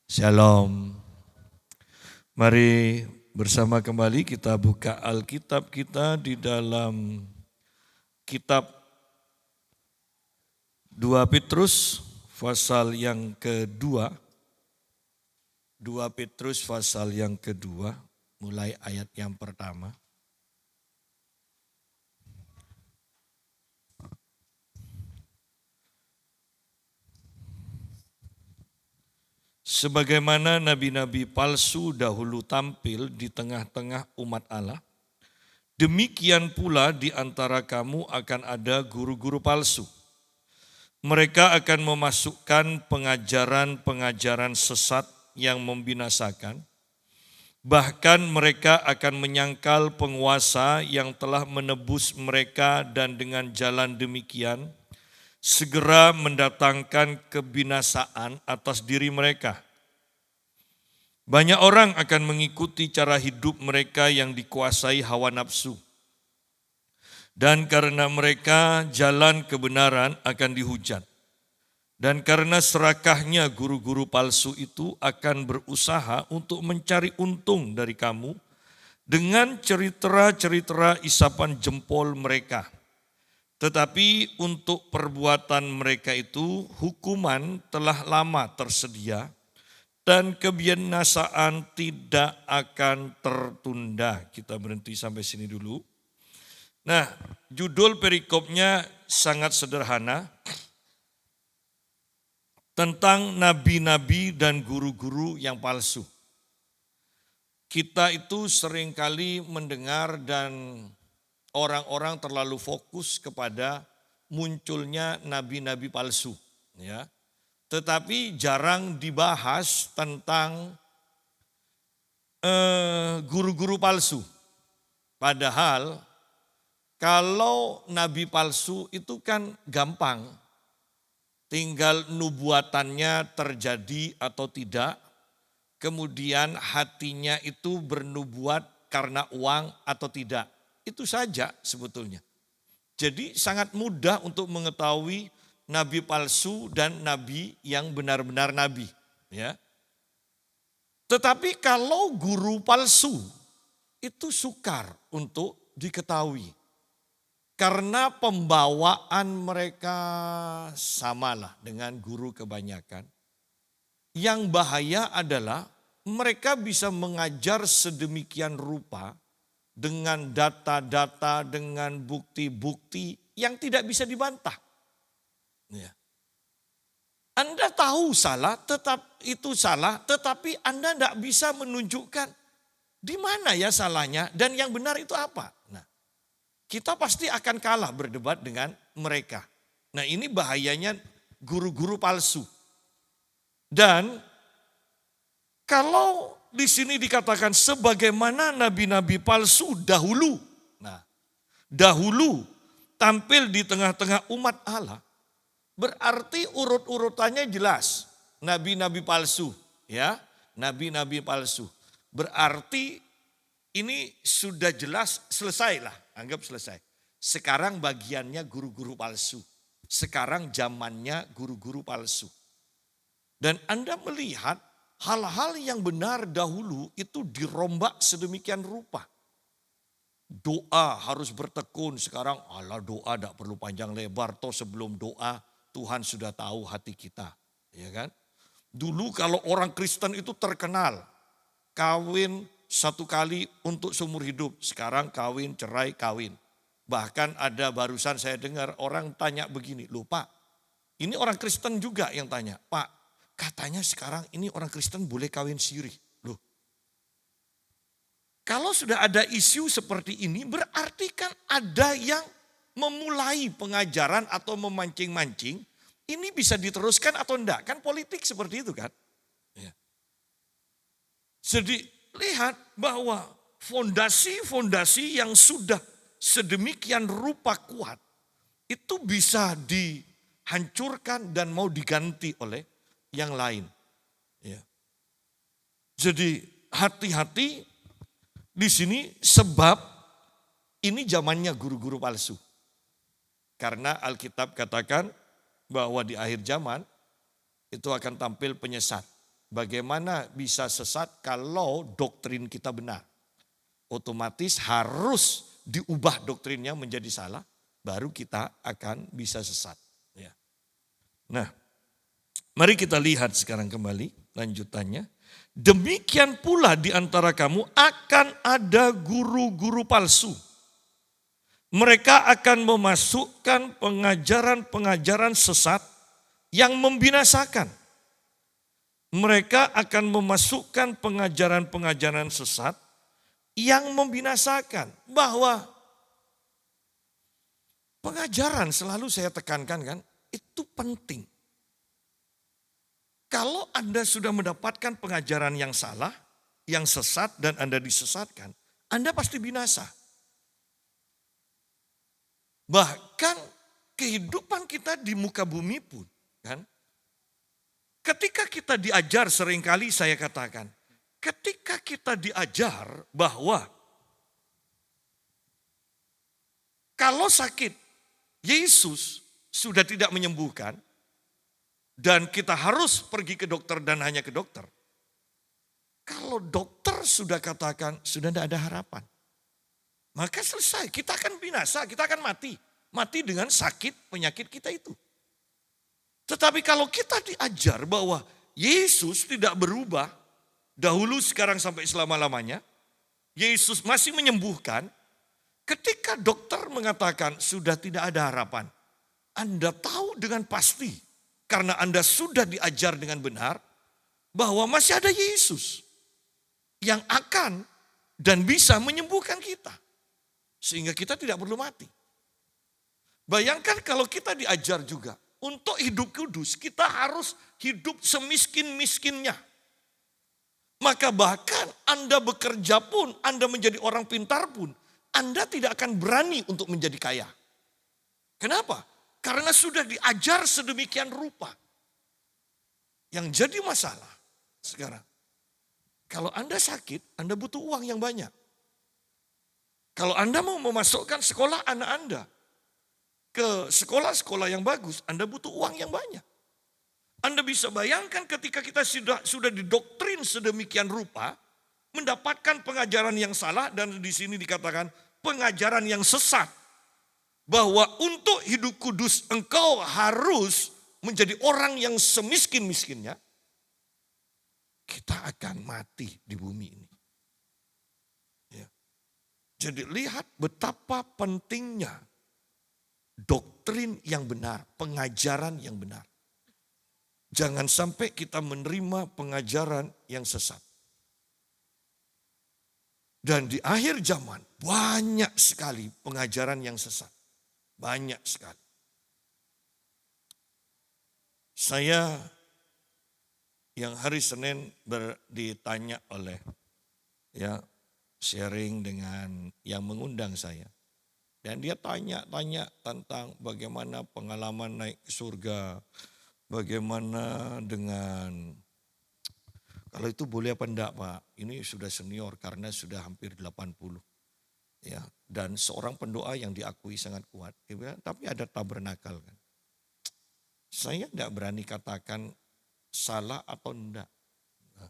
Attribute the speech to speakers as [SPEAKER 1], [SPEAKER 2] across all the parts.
[SPEAKER 1] Shalom. Mari bersama kembali kita buka Alkitab kita di dalam kitab 2 Petrus pasal yang kedua. 2 Petrus pasal yang kedua, mulai ayat yang pertama. Sebagaimana nabi-nabi palsu dahulu tampil di tengah-tengah umat Allah, demikian pula di antara kamu akan ada guru-guru palsu. Mereka akan memasukkan pengajaran-pengajaran sesat yang membinasakan. Bahkan mereka akan menyangkal penguasa yang telah menebus mereka dan dengan jalan demikian segera mendatangkan kebinasaan atas diri mereka. Banyak orang akan mengikuti cara hidup mereka yang dikuasai hawa nafsu. Dan karena mereka jalan kebenaran akan dihujat. Dan karena serakahnya guru-guru palsu itu akan berusaha untuk mencari untung dari kamu dengan cerita-cerita isapan jempol mereka. Tetapi untuk perbuatan mereka itu hukuman telah lama tersedia dan kebinasaan tidak akan tertunda. Kita berhenti sampai sini dulu. Nah, judul perikopnya sangat sederhana, tentang nabi-nabi dan guru-guru yang palsu. Kita itu seringkali mendengar dan orang-orang terlalu fokus kepada munculnya nabi-nabi palsu, ya. Tetapi jarang dibahas tentang guru-guru palsu. Padahal kalau nabi palsu itu kan gampang, tinggal nubuatannya terjadi atau tidak, kemudian hatinya itu bernubuat karena uang atau tidak. Itu saja sebetulnya. Jadi sangat mudah untuk mengetahui nabi palsu dan nabi yang benar-benar nabi. Ya. Tetapi kalau guru palsu itu sukar untuk diketahui. Karena pembawaan mereka samalah dengan guru kebanyakan. Yang bahaya adalah mereka bisa mengajar sedemikian rupa dengan data-data, dengan bukti-bukti yang tidak bisa dibantah. Ya. Anda tahu itu salah, tetapi Anda tidak bisa menunjukkan di mana ya salahnya dan yang benar itu apa. Nah, kita pasti akan kalah berdebat dengan mereka. Nah, ini bahayanya guru-guru palsu. Dan kalau di sini dikatakan sebagaimana nabi-nabi palsu dahulu. Nah, dahulu tampil di tengah-tengah umat Allah. Berarti urut-urutannya jelas. Nabi-nabi palsu, ya. Nabi-nabi palsu. Berarti ini sudah jelas, selesai lah. Anggap selesai. Sekarang bagiannya guru-guru palsu. Sekarang zamannya guru-guru palsu. Dan Anda melihat hal-hal yang benar dahulu itu dirombak sedemikian rupa. Doa harus bertekun, sekarang Allah doa tidak perlu panjang lebar. Toh sebelum doa Tuhan sudah tahu hati kita. Ya kan? Dulu kalau orang Kristen itu terkenal. Kawin satu kali untuk seumur hidup. Sekarang kawin, cerai, kawin. Bahkan ada barusan saya dengar orang tanya begini. Loh Pak, ini orang Kristen juga yang tanya. Pak, katanya sekarang ini orang Kristen boleh kawin siri. Loh, kalau sudah ada isu seperti ini berarti kan ada yang memulai pengajaran atau memancing-mancing. Ini bisa diteruskan atau enggak? Kan politik seperti itu kan. Ya. Jadi lihat bahwa fondasi-fondasi yang sudah sedemikian rupa kuat itu bisa dihancurkan dan mau diganti oleh yang lain. Ya. Jadi hati-hati di sini sebab ini zamannya guru-guru palsu. Karena Alkitab katakan bahwa di akhir zaman itu akan tampil penyesat. Bagaimana bisa sesat kalau doktrin kita benar? Otomatis harus diubah doktrinnya menjadi salah, baru kita akan bisa sesat. Ya. Nah, mari kita lihat sekarang kembali lanjutannya. Demikian pula di antara kamu akan ada guru-guru palsu. Mereka akan memasukkan pengajaran-pengajaran sesat yang membinasakan. Mereka akan memasukkan pengajaran-pengajaran sesat yang membinasakan. Bahwa pengajaran selalu saya tekankan kan, itu penting. Kalau Anda sudah mendapatkan pengajaran yang salah, yang sesat dan Anda disesatkan, Anda pasti binasa. Bahkan kehidupan kita di muka bumi pun, kan? Ketika kita diajar, seringkali saya katakan, ketika kita diajar bahwa kalau sakit, Yesus sudah tidak menyembuhkan, dan kita harus pergi ke dokter dan hanya ke dokter. Kalau dokter sudah katakan, sudah tidak ada harapan. Maka selesai, kita akan binasa, kita akan mati. Mati dengan sakit penyakit kita itu. Tetapi kalau kita diajar bahwa Yesus tidak berubah, dahulu, sekarang, sampai selama-lamanya, Yesus masih menyembuhkan, ketika dokter mengatakan sudah tidak ada harapan, Anda tahu dengan pasti, karena Anda sudah diajar dengan benar, bahwa masih ada Yesus yang akan dan bisa menyembuhkan kita. Sehingga kita tidak perlu mati. Bayangkan kalau kita diajar juga, untuk hidup kudus kita harus hidup semiskin-miskinnya. Maka bahkan Anda bekerja pun, Anda menjadi orang pintar pun, Anda tidak akan berani untuk menjadi kaya. Kenapa? Karena sudah diajar sedemikian rupa. Yang jadi masalah sekarang, kalau Anda sakit, Anda butuh uang yang banyak. Kalau Anda mau memasukkan sekolah anak Anda ke sekolah-sekolah yang bagus, Anda butuh uang yang banyak. Anda bisa bayangkan ketika kita sudah didoktrin sedemikian rupa, mendapatkan pengajaran yang salah, dan di sini dikatakan pengajaran yang sesat. Bahwa untuk hidup kudus engkau harus menjadi orang yang semiskin-miskinnya, kita akan mati di bumi ini. Ya. Jadi lihat betapa pentingnya doktrin yang benar, pengajaran yang benar. Jangan sampai kita menerima pengajaran yang sesat. Dan di akhir zaman banyak sekali pengajaran yang sesat. Banyak sekali. Saya yang hari Senin ditanya oleh sharing dengan yang mengundang saya. Dan dia tanya tentang bagaimana pengalaman naik ke surga. Bagaimana dengan, kalau itu boleh apa enggak Pak? Ini sudah senior karena sudah hampir 80. Ya, dan seorang pendoa yang diakui sangat kuat. Dia bilang, tapi ada tabernakal kan. Saya tidak berani katakan salah atau enggak. Nah,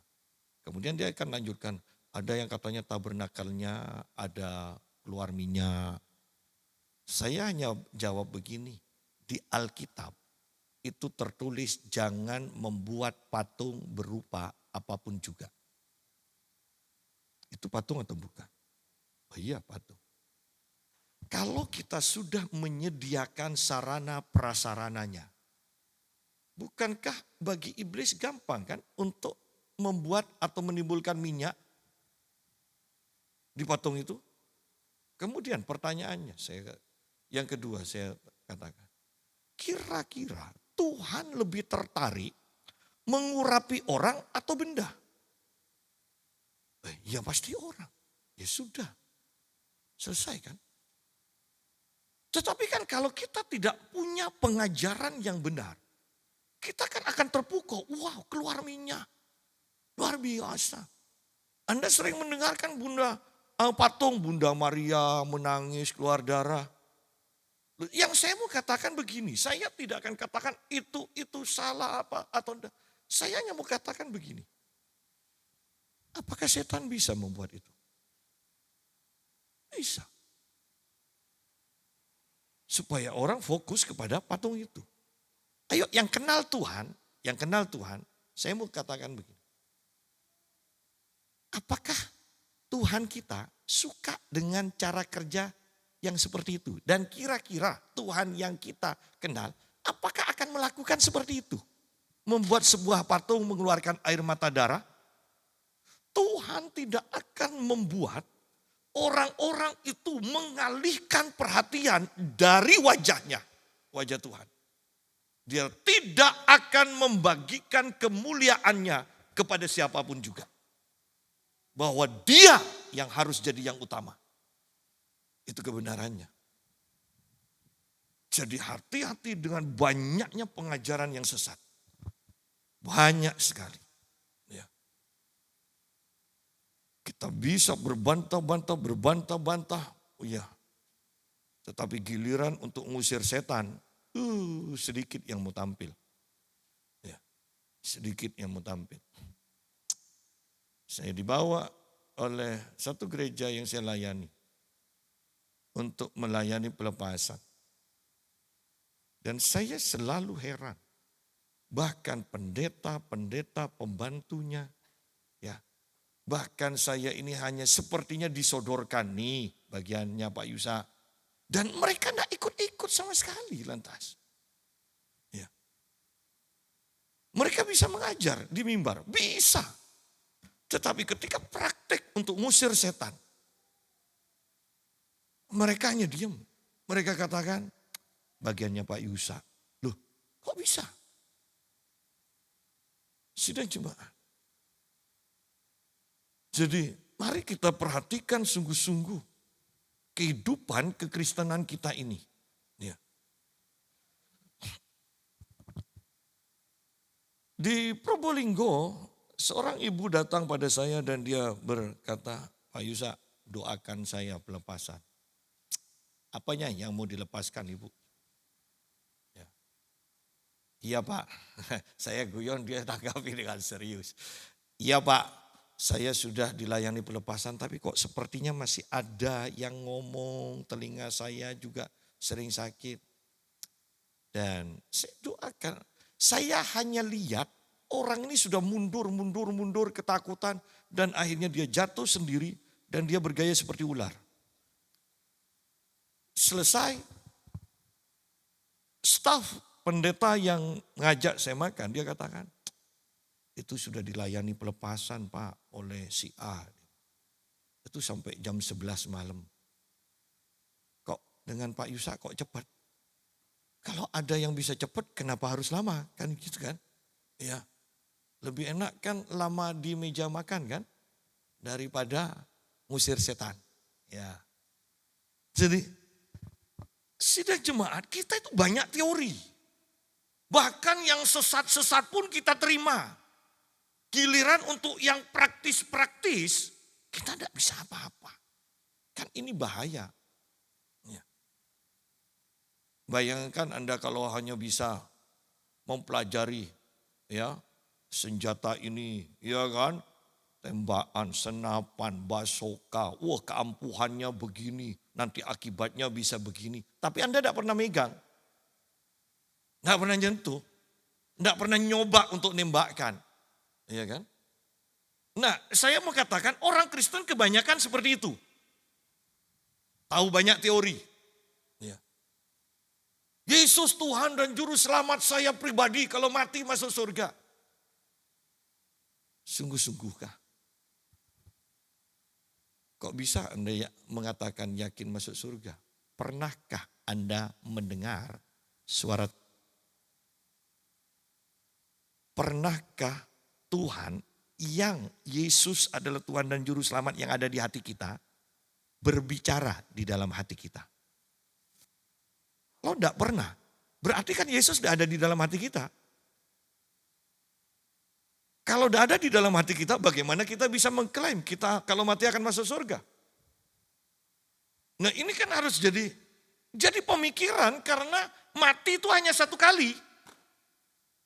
[SPEAKER 1] kemudian dia akan lanjutkan, ada yang katanya tabernakalnya ada keluar minyak. Saya hanya jawab begini, di Alkitab itu tertulis jangan membuat patung berupa apapun juga. Itu patung atau bukan? Oh iya patung. Kalau kita sudah menyediakan sarana prasarananya, bukankah bagi iblis gampang kan untuk membuat atau menimbulkan minyak di patung itu? Kemudian pertanyaannya, yang kedua saya katakan, kira-kira Tuhan lebih tertarik mengurapi orang atau benda? Ya pasti orang. Ya sudah, selesai kan? Tetapi kan kalau kita tidak punya pengajaran yang benar, kita kan akan terpukau. Wow, keluar minyak. Luar biasa. Anda sering mendengarkan patung Bunda Maria menangis keluar darah. Yang saya mau katakan begini, saya tidak akan katakan itu salah apa atau enggak. Saya hanya mau katakan begini. Apakah setan bisa membuat itu? Bisa. Supaya orang fokus kepada patung itu. Ayo yang kenal Tuhan, saya mau katakan begini. Apakah Tuhan kita suka dengan cara kerja yang seperti itu? Dan kira-kira Tuhan yang kita kenal, apakah akan melakukan seperti itu? Membuat sebuah patung mengeluarkan air mata darah? Tuhan tidak akan membuat orang-orang itu mengalihkan perhatian dari wajahnya, wajah Tuhan. Dia tidak akan membagikan kemuliaannya kepada siapapun juga. Bahwa dia yang harus jadi yang utama. Itu kebenarannya. Jadi hati-hati dengan banyaknya pengajaran yang sesat. Banyak sekali. Ya. Kita bisa berbantah-bantah. Oh ya. Tetapi giliran untuk ngusir setan, sedikit yang mau tampil. Ya. Sedikit yang mau tampil. Saya dibawa oleh satu gereja yang saya layani untuk melayani pelepasan. Dan saya selalu heran. Bahkan pendeta pembantunya, ya. Bahkan saya ini hanya sepertinya disodorkan nih bagiannya Pak Yusa. Dan mereka tidak ikut-ikut sama sekali lantas. Ya. Mereka bisa mengajar di mimbar, bisa. Tetapi ketika praktek untuk ngusir setan, mereka hanya diam. Mereka katakan, bagiannya Pak Yusa. Loh, kok bisa? Sidang jemaat. Jadi mari kita perhatikan sungguh-sungguh kehidupan kekristenan kita ini. Ya. Di Probolinggo, seorang ibu datang pada saya dan dia berkata, Pak Yusa, doakan saya pelepasan. Apanya yang mau dilepaskan ibu? Ya. Iya Pak, saya guyon dia tanggapi dengan serius. Iya Pak, saya sudah dilayani pelepasan tapi kok sepertinya masih ada yang ngomong, telinga saya juga sering sakit. Dan saya doakan, saya hanya lihat orang ini sudah mundur ketakutan dan akhirnya dia jatuh sendiri dan dia bergaya seperti ular. Selesai, staf pendeta yang ngajak saya makan, dia katakan, itu sudah dilayani pelepasan Pak oleh si A. Itu sampai jam 11 malam. Kok dengan Pak Yusa kok cepat? Kalau ada yang bisa cepat kenapa harus lama? Kan gitu kan? Ya. Lebih enak kan lama di meja makan kan? Daripada ngusir setan. Ya. Jadi sidang jemaat kita itu banyak teori. Bahkan yang sesat-sesat pun kita terima. Giliran untuk yang praktis-praktis kita tidak bisa apa-apa. Kan ini bahaya. Ya. Bayangkan Anda kalau hanya bisa mempelajari ya senjata ini, ya kan? Tembakan, senapan, basoka, wah keampuhannya begini, nanti akibatnya bisa begini. Tapi Anda tidak pernah megang. Tidak pernah nyentuh. Tidak pernah nyoba untuk nembakkan. Iya kan? Nah saya mau katakan orang Kristen kebanyakan seperti itu. Tahu banyak teori. Ya. Yesus Tuhan dan Juru Selamat saya pribadi kalau mati masuk surga. Sungguh-sungguhkah? Kok bisa Anda mengatakan yakin masuk surga? Pernahkah Anda mendengar suara? Pernahkah Tuhan yang Yesus adalah Tuhan dan Juru Selamat yang ada di hati kita berbicara di dalam hati kita? Kalau tidak pernah, berarti kan Yesus tidak ada di dalam hati kita. Kalau tidak ada di dalam hati kita, bagaimana kita bisa mengklaim kita kalau mati akan masuk surga? Nah ini kan harus jadi pemikiran karena mati itu hanya satu kali.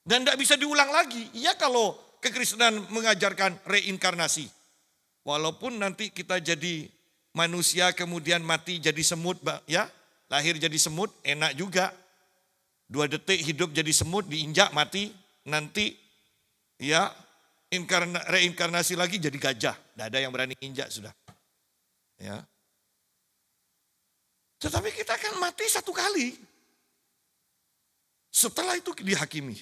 [SPEAKER 1] Dan tidak bisa diulang lagi. Ya kalau kekristenan mengajarkan reinkarnasi. Walaupun nanti kita jadi manusia kemudian mati jadi semut, ya, lahir jadi semut, enak juga. 2 detik hidup jadi semut, diinjak mati, nanti ya reinkarnasi lagi jadi gajah. Tidak ada yang berani injak sudah. Ya. Tetapi kita kan mati 1 kali. Setelah itu dihakimi.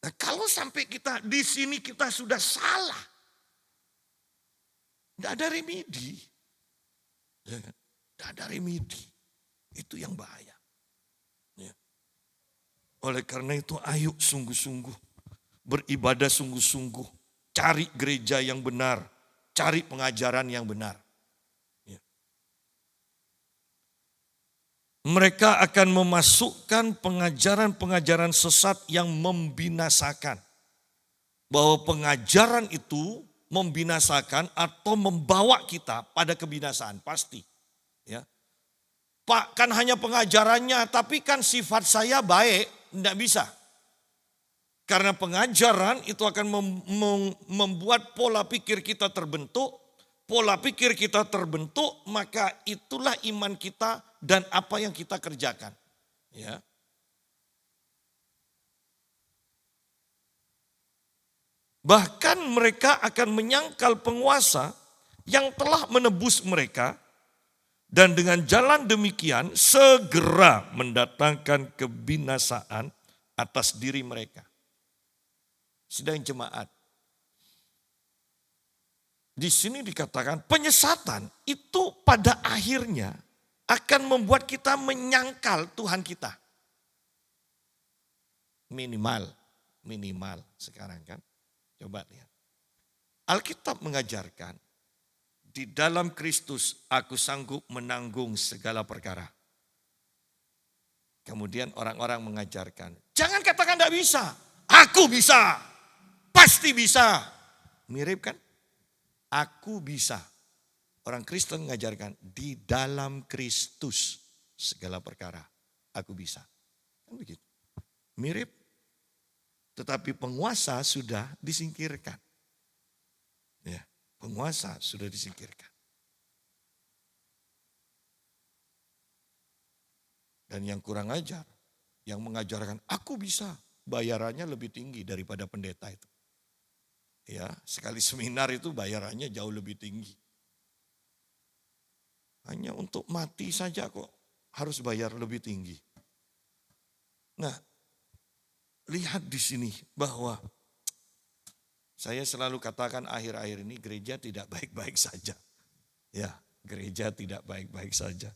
[SPEAKER 1] Nah, kalau sampai kita di sini kita sudah salah, tidak ada remedi. Ya kan? Tidak ada remedi. Itu yang bahaya. Ya. Oleh karena itu ayo sungguh-sungguh. Beribadah sungguh-sungguh. Cari gereja yang benar. Cari pengajaran yang benar. Ya. Mereka akan memasukkan pengajaran-pengajaran sesat yang membinasakan. Bahwa pengajaran itu membinasakan atau membawa kita pada kebinasaan, pasti. Ya. Pak, kan hanya pengajarannya, tapi kan sifat saya baik, tidak bisa. Karena pengajaran itu akan membuat pola pikir kita terbentuk. Pola pikir kita terbentuk, maka itulah iman kita dan apa yang kita kerjakan. Ya. Bahkan mereka akan menyangkal penguasa yang telah menebus mereka dan dengan jalan demikian segera mendatangkan kebinasaan atas diri mereka. Sidang jemaat. Di sini dikatakan penyesatan itu pada akhirnya akan membuat kita menyangkal Tuhan kita. Minimal sekarang kan. Coba lihat. Alkitab mengajarkan, di dalam Kristus aku sanggup menanggung segala perkara. Kemudian orang-orang mengajarkan, jangan katakan tidak bisa, aku bisa, pasti bisa. Mirip kan? Aku bisa. Orang Kristen mengajarkan, di dalam Kristus segala perkara aku bisa. Kan begitu. Mirip. Tetapi penguasa sudah disingkirkan. Ya, penguasa sudah disingkirkan. Dan yang kurang ajar, yang mengajarkan aku bisa, bayarannya lebih tinggi daripada pendeta itu. Ya, sekali seminar itu bayarannya jauh lebih tinggi. Hanya untuk mati saja kok harus bayar lebih tinggi. Nah, lihat di sini bahwa saya selalu katakan akhir-akhir ini gereja tidak baik-baik saja. Ya, gereja tidak baik-baik saja.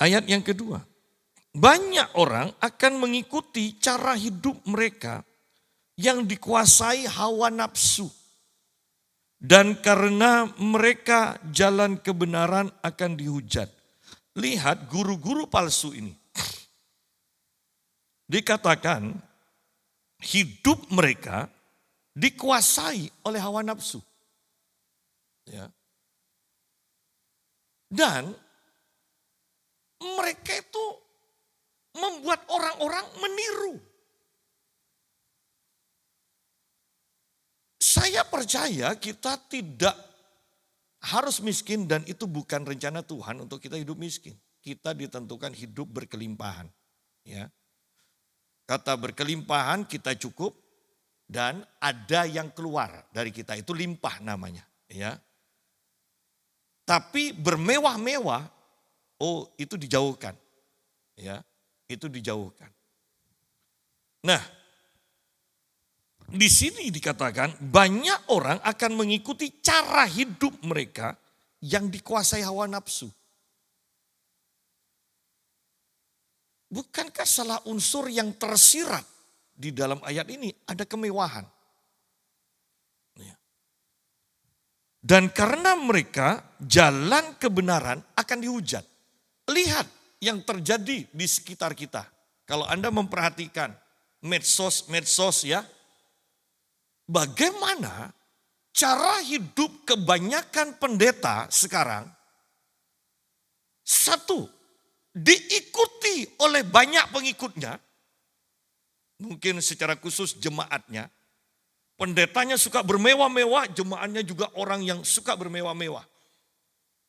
[SPEAKER 1] Ayat yang kedua. Banyak orang akan mengikuti cara hidup mereka yang dikuasai hawa nafsu. Dan karena mereka jalan kebenaran akan dihujat. Lihat guru-guru palsu ini. Dikatakan hidup mereka dikuasai oleh hawa nafsu. Ya. Dan mereka itu membuat orang-orang meniru. Saya percaya kita tidak harus miskin dan itu bukan rencana Tuhan untuk kita hidup miskin. Kita ditentukan hidup berkelimpahan. Ya. Kata berkelimpahan kita cukup dan ada yang keluar dari kita. Itu limpah namanya. Ya. Tapi bermewah-mewah, oh itu dijauhkan. Ya, itu dijauhkan. Nah, di sini dikatakan banyak orang akan mengikuti cara hidup mereka yang dikuasai hawa nafsu. Bukankah salah unsur yang tersirat di dalam ayat ini ada kemewahan? Dan karena mereka jalan kebenaran akan dihujat. Lihat yang terjadi di sekitar kita. Kalau Anda memperhatikan medsos ya. Bagaimana cara hidup kebanyakan pendeta sekarang Satu, diikuti oleh banyak pengikutnya, mungkin secara khusus jemaatnya. Pendetanya suka bermewah-mewah, jemaatnya juga orang yang suka bermewah-mewah.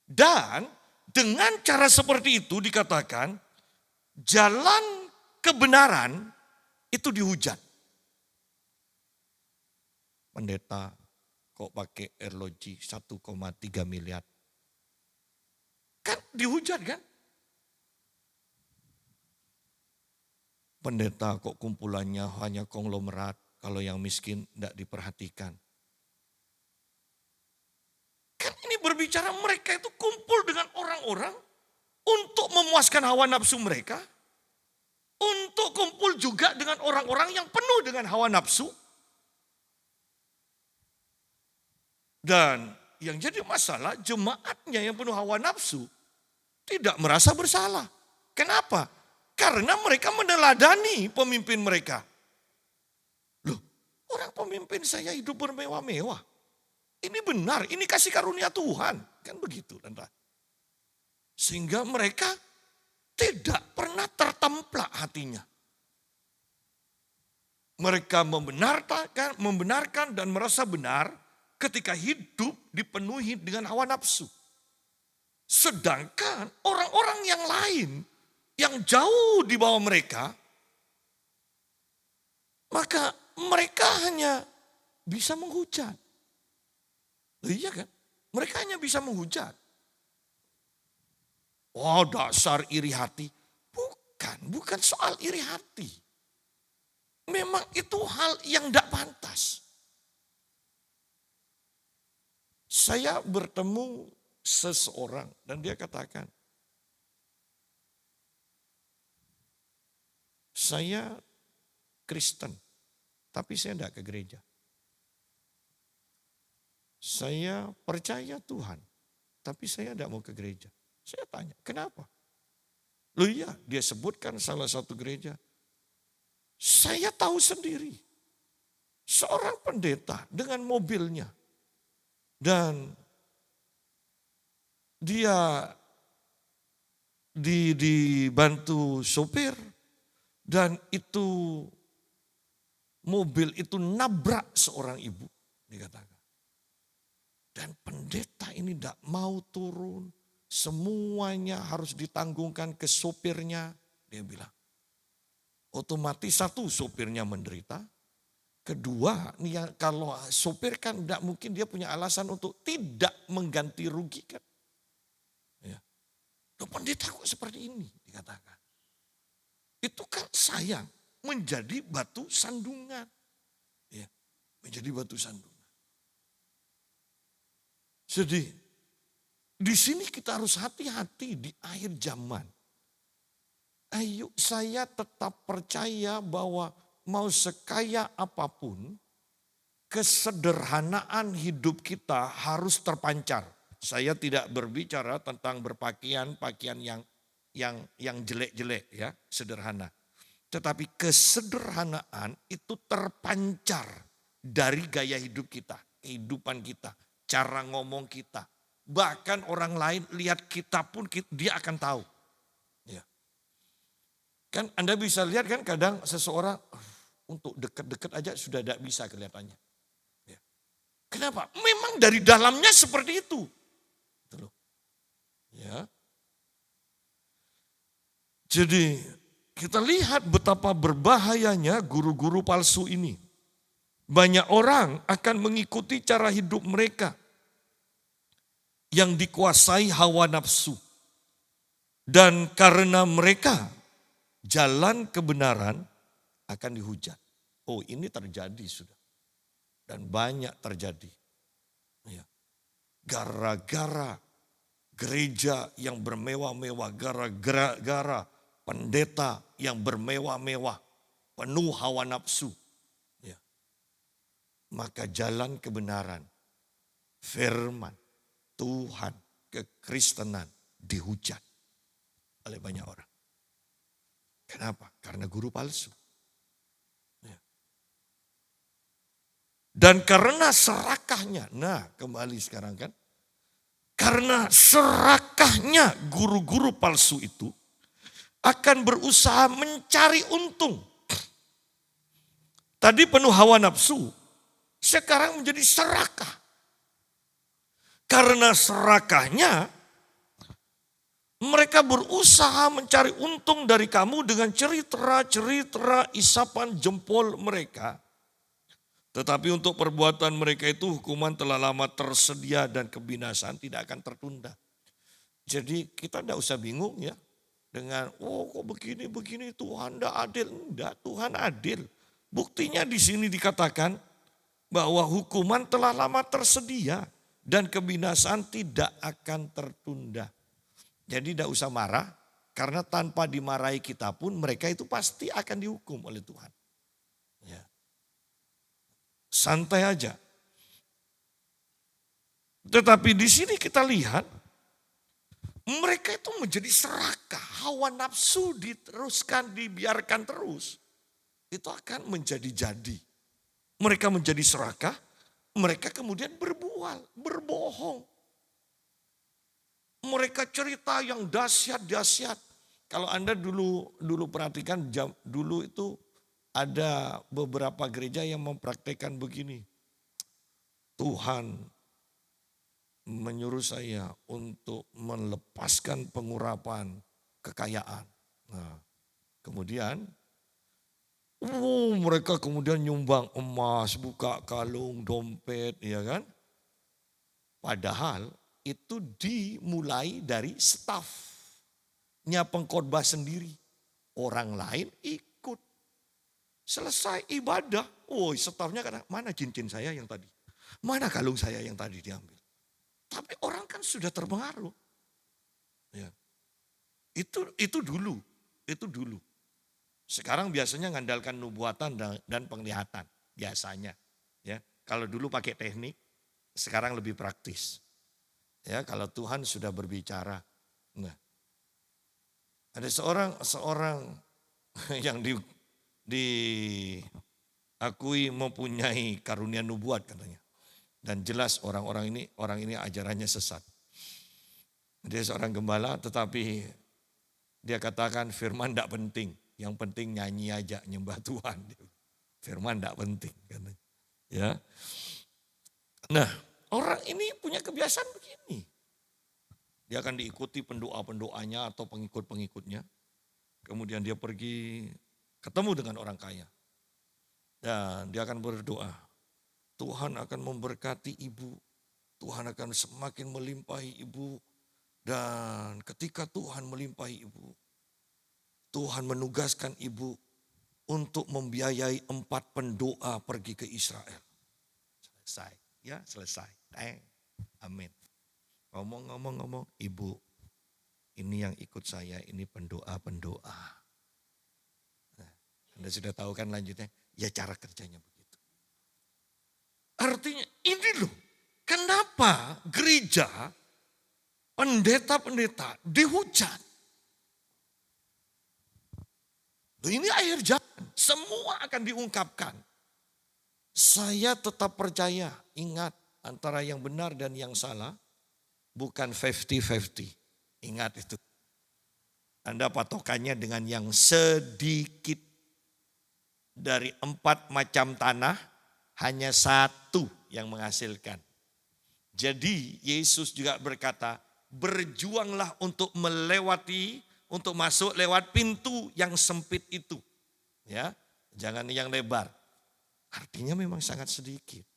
[SPEAKER 1] Dan dengan cara seperti itu dikatakan jalan kebenaran itu dihujat. Pendeta kok pakai arloji 1,3 miliar. Kan dihujat kan? Pendeta kok kumpulannya hanya konglomerat, kalau yang miskin tidak diperhatikan. Kan ini berbicara mereka itu kumpul dengan orang-orang untuk memuaskan hawa nafsu mereka. Untuk kumpul juga dengan orang-orang yang penuh dengan hawa nafsu. Dan yang jadi masalah jemaatnya yang penuh hawa nafsu tidak merasa bersalah. Kenapa? Karena mereka meneladani pemimpin mereka. Loh, orang pemimpin saya hidup bermewah-mewah. Ini benar, ini kasih karunia Tuhan. Kan begitu. Sehingga mereka tidak pernah tertemplak hatinya. Mereka membenarkan dan merasa benar ketika hidup dipenuhi dengan hawa nafsu. Sedangkan orang-orang yang lain yang jauh di bawah mereka, maka mereka hanya bisa menghujat. Iya kan? Mereka hanya bisa menghujat. Oh, dasar iri hati. Bukan soal iri hati. Memang itu hal yang tidak pantas. Saya bertemu seseorang dan dia katakan, saya Kristen, tapi saya tidak ke gereja. Saya percaya Tuhan, tapi saya tidak mau ke gereja. Saya tanya, kenapa? Loh iya, dia sebutkan salah satu gereja. Saya tahu sendiri, seorang pendeta dengan mobilnya. Dan dia dibantu sopir. Dan itu mobil itu nabrak seorang ibu, dikatakan. Dan pendeta ini tidak mau turun. Semuanya harus ditanggungan ke sopirnya. Dia bilang, otomatis satu sopirnya menderita. Kedua, kalau sopir kan tidak mungkin dia punya alasan untuk tidak mengganti rugi kan. Ya. Pendeta kok seperti ini dikatakan. Itu kan sayang menjadi batu sandungan. Ya, menjadi batu sandungan. Jadi di sini kita harus hati-hati di akhir zaman. Ayo saya tetap percaya bahwa mau sekaya apapun, kesederhanaan hidup kita harus terpancar. Saya tidak berbicara tentang pakaian yang jelek-jelek ya, sederhana. Tetapi kesederhanaan itu terpancar dari gaya hidup kita, kehidupan kita, cara ngomong kita. Bahkan orang lain lihat kita pun dia akan tahu. Ya. Kan Anda bisa lihat kan kadang seseorang untuk dekat-dekat aja sudah tidak bisa kelihatannya. Ya. Kenapa? Memang dari dalamnya seperti itu. Gitu loh. Ya. Jadi kita lihat betapa berbahayanya guru-guru palsu ini. Banyak orang akan mengikuti cara hidup mereka yang dikuasai hawa nafsu. Dan karena mereka jalan kebenaran akan dihujat. Oh ini terjadi sudah. Dan banyak terjadi. Ya. Gara-gara gereja yang bermewah-mewah, gara-gara pendeta yang bermewah-mewah, penuh hawa nafsu. Ya. Maka jalan kebenaran, firman Tuhan, kekristenan dihujat oleh banyak orang. Kenapa? Karena guru palsu. Ya. Dan karena serakahnya, nah kembali sekarang kan. Karena serakahnya guru-guru palsu itu akan berusaha mencari untung. Tadi penuh hawa nafsu, sekarang menjadi serakah. Karena serakahnya, mereka berusaha mencari untung dari kamu dengan cerita-cerita isapan jempol mereka. Tetapi untuk perbuatan mereka itu hukuman telah lama tersedia dan kebinasaan tidak akan tertunda. Jadi kita tidak usah bingung ya dengan kok begini Tuhan tidak adil. Enggak, Tuhan adil. Buktinya di sini dikatakan bahwa hukuman telah lama tersedia dan kebinasaan tidak akan tertunda. Jadi tidak usah marah karena tanpa dimarahi kita pun mereka itu pasti akan dihukum oleh Tuhan. Ya. Santai aja. Tetapi di sini kita lihat mereka itu menjadi serakah, hawa nafsu diteruskan, dibiarkan terus. Itu akan menjadi-jadi. Mereka menjadi serakah, mereka kemudian berbual, berbohong. Mereka cerita yang dahsyat-dahsyat. Kalau Anda dulu perhatikan dulu itu ada beberapa gereja yang mempraktekkan begini. Tuhan menyuruh saya untuk melepaskan pengurapan kekayaan. Nah, kemudian mereka kemudian nyumbang emas, buka kalung, dompet, ya kan? Padahal itu dimulai dari stafnya pengkhotbah sendiri. Orang lain ikut. Selesai ibadah, stafnya kata, mana cincin saya yang tadi? Mana kalung saya yang tadi diambil? Tapi orang kan sudah terpengaruh. Ya. Itu dulu. Sekarang biasanya ngandalkan nubuatan dan penglihatan biasanya. Ya, kalau dulu pakai teknik, sekarang lebih praktis. Ya, kalau Tuhan sudah berbicara. Nah, ada seorang yang diakui mempunyai karunia nubuat katanya. Dan jelas orang ini ajarannya sesat. Dia seorang gembala tetapi dia katakan firman tidak penting. Yang penting nyanyi aja nyembah Tuhan. Firman tidak penting. Ya. Nah, orang ini punya kebiasaan begini. Dia akan diikuti pendoa-pendoanya atau pengikut-pengikutnya. Kemudian dia pergi ketemu dengan orang kaya. Dan dia akan berdoa. Tuhan akan memberkati ibu. Tuhan akan semakin melimpahi ibu. Dan ketika Tuhan melimpahi ibu, Tuhan menugaskan ibu untuk membiayai 4 pendoa pergi ke Israel. Selesai, ya selesai. Amin. Ngomong, ibu, ini yang ikut saya, ini pendoa-pendoa. Nah, Anda sudah tahu kan lanjutnya? Ya cara kerjanya begitu. Artinya ini loh, kenapa gereja, pendeta-pendeta dihujat? Ini akhir zaman, semua akan diungkapkan. Saya tetap percaya, ingat antara yang benar dan yang salah, bukan 50-50. Ingat itu. Anda patokannya dengan yang sedikit. Dari 4 macam tanah, hanya 1 yang menghasilkan. Jadi Yesus juga berkata, berjuanglah untuk melewati, untuk masuk lewat pintu yang sempit itu. Ya, jangan yang lebar. Artinya memang sangat sedikit.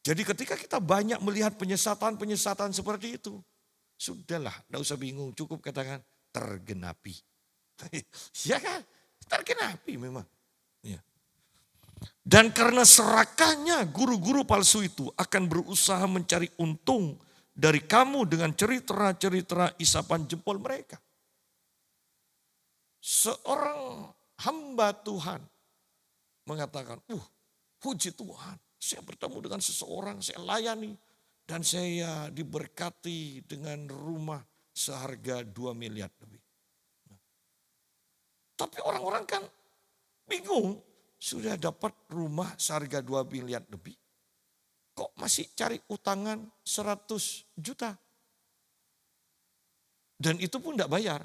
[SPEAKER 1] Jadi ketika kita banyak melihat penyesatan-penyesatan seperti itu, sudahlah, tidak usah bingung, cukup katakan tergenapi. Ya kan, tergenapi memang. Ya. Dan karena serakahnya guru-guru palsu itu akan berusaha mencari untung dari kamu dengan cerita-cerita isapan jempol mereka. Seorang hamba Tuhan mengatakan, puji Tuhan, saya bertemu dengan seseorang, saya layani. Dan saya diberkati dengan rumah seharga 2 miliar lebih. Tapi orang-orang kan bingung, sudah dapat rumah seharga 2 miliar lebih. Kok masih cari utangan 100 juta? Dan itu pun tidak bayar.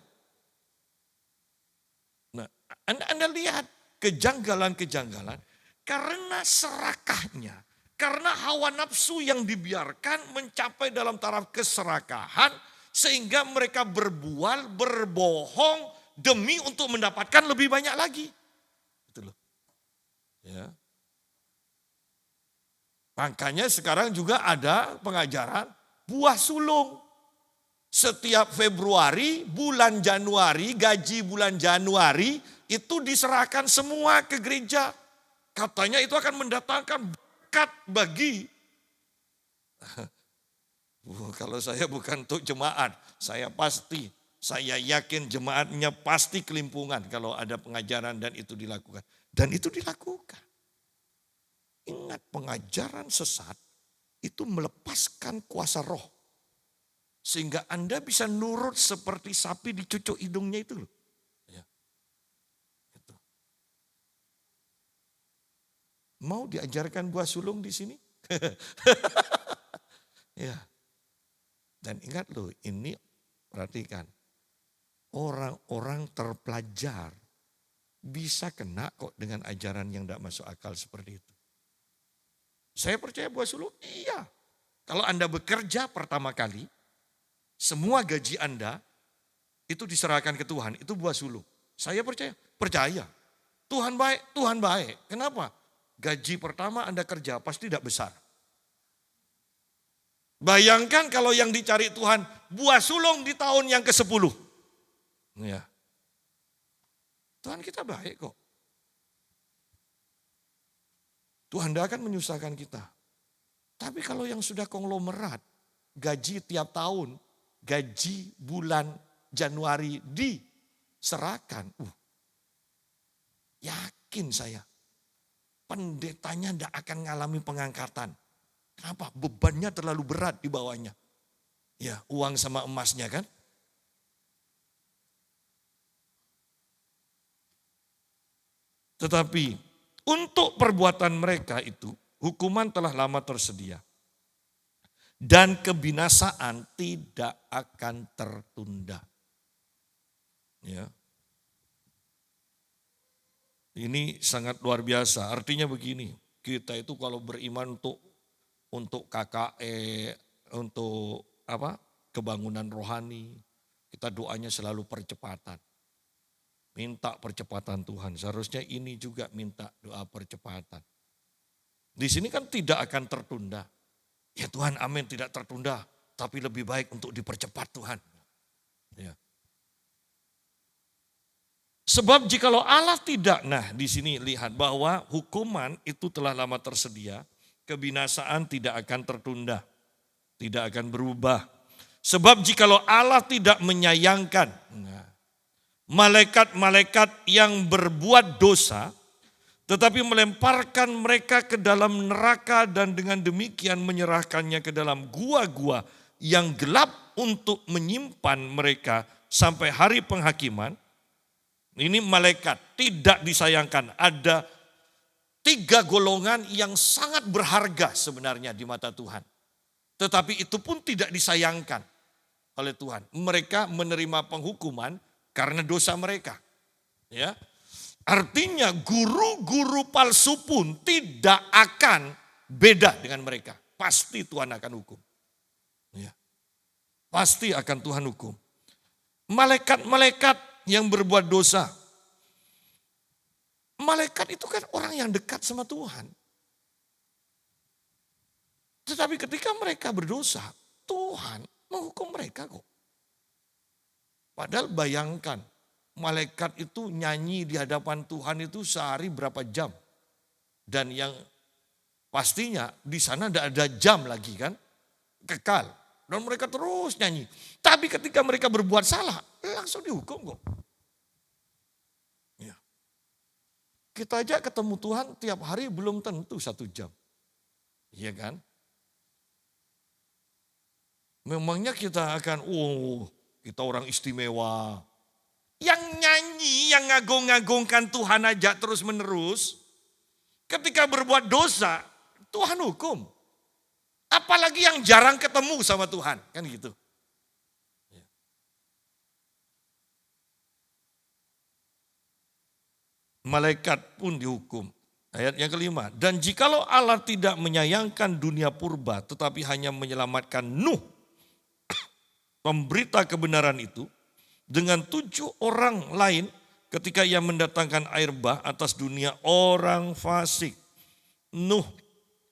[SPEAKER 1] Nah, Anda lihat kejanggalan-kejanggalan karena serakahnya, karena hawa nafsu yang dibiarkan mencapai dalam taraf keserakahan sehingga mereka berbohong demi untuk mendapatkan lebih banyak lagi. Gitu loh. Ya. Makanya sekarang juga ada pengajaran buah sulung. Setiap Februari, bulan Januari, gaji bulan Januari itu diserahkan semua ke gereja. Katanya itu akan mendatangkan berkat bagi. Kalau saya bukan untuk jemaat, saya yakin jemaatnya pasti kelimpungan kalau ada pengajaran dan itu dilakukan. Dan itu dilakukan. Ingat, pengajaran sesat itu melepaskan kuasa roh. Sehingga Anda bisa nurut seperti sapi dicucuk hidungnya itu loh. Ya. Gitu. Mau diajarkan buah sulung di sini? Ya. Dan ingat loh, ini perhatikan. Orang-orang terpelajar bisa kena kok dengan ajaran yang tidak masuk akal seperti itu. Saya percaya buah sulung? Iya. Kalau Anda bekerja pertama kali, semua gaji Anda itu diserahkan ke Tuhan, itu buah sulung. Saya percaya. Tuhan baik. Kenapa? Gaji pertama Anda kerja pasti tidak besar. Bayangkan kalau yang dicari Tuhan buah sulung di tahun yang ke-10. Ya. Tuhan kita baik kok. Tuhan tidak akan menyusahkan kita. Tapi kalau yang sudah konglomerat, gaji tiap tahun, gaji bulan Januari diserahkan. Yakin saya, pendetanya tidak akan mengalami pengangkatan. Kenapa? Bebannya terlalu berat di bawahnya. Ya, uang sama emasnya kan. Tetapi untuk perbuatan mereka itu, hukuman telah lama tersedia. Dan kebinasaan tidak akan tertunda. Ya. Ini sangat luar biasa. Artinya begini, kita itu kalau beriman untuk KKE, untuk kebangunan rohani, kita doanya selalu percepatan. Minta percepatan Tuhan. Seharusnya ini juga minta doa percepatan. Di sini kan tidak akan tertunda. Ya Tuhan, amin, tidak tertunda, tapi lebih baik untuk dipercepat Tuhan. Ya. Sebab jikalau Allah tidak, di sini lihat bahwa hukuman itu telah lama tersedia, kebinasaan tidak akan tertunda, tidak akan berubah. Sebab jikalau Allah tidak menyayangkan malaikat-malaikat yang berbuat dosa, tetapi melemparkan mereka ke dalam neraka dan dengan demikian menyerahkannya ke dalam gua-gua yang gelap untuk menyimpan mereka sampai hari penghakiman. Ini malaikat tidak disayangkan. Ada 3 golongan yang sangat berharga sebenarnya di mata Tuhan. Tetapi itu pun tidak disayangkan oleh Tuhan. Mereka menerima penghukuman karena dosa mereka. Ya. Artinya guru-guru palsu pun tidak akan beda dengan mereka. Pasti Tuhan akan hukum. Ya. Pasti akan Tuhan hukum. Malaikat-malaikat yang berbuat dosa. Malaikat itu kan orang yang dekat sama Tuhan. Tetapi ketika mereka berdosa, Tuhan menghukum mereka kok. Padahal bayangkan, malaikat itu nyanyi di hadapan Tuhan itu sehari berapa jam. Dan yang pastinya di sana tidak ada jam lagi kan. Kekal. Dan mereka terus nyanyi. Tapi ketika mereka berbuat salah, langsung dihukum kok. Ya. Kita aja ketemu Tuhan tiap hari belum tentu 1 jam. Iya kan? Memangnya kita akan, kita orang istimewa. Yang nyanyi, yang ngagung-ngagungkan Tuhan aja terus menerus. Ketika berbuat dosa, Tuhan hukum. Apalagi yang jarang ketemu sama Tuhan, kan gitu. malaikat pun dihukum. Ayat yang kelima, dan jikalau Allah tidak menyayangkan dunia purba tetapi hanya menyelamatkan Nuh, pemberita kebenaran itu, dengan 7 orang lain ketika ia mendatangkan air bah atas dunia orang fasik, Nuh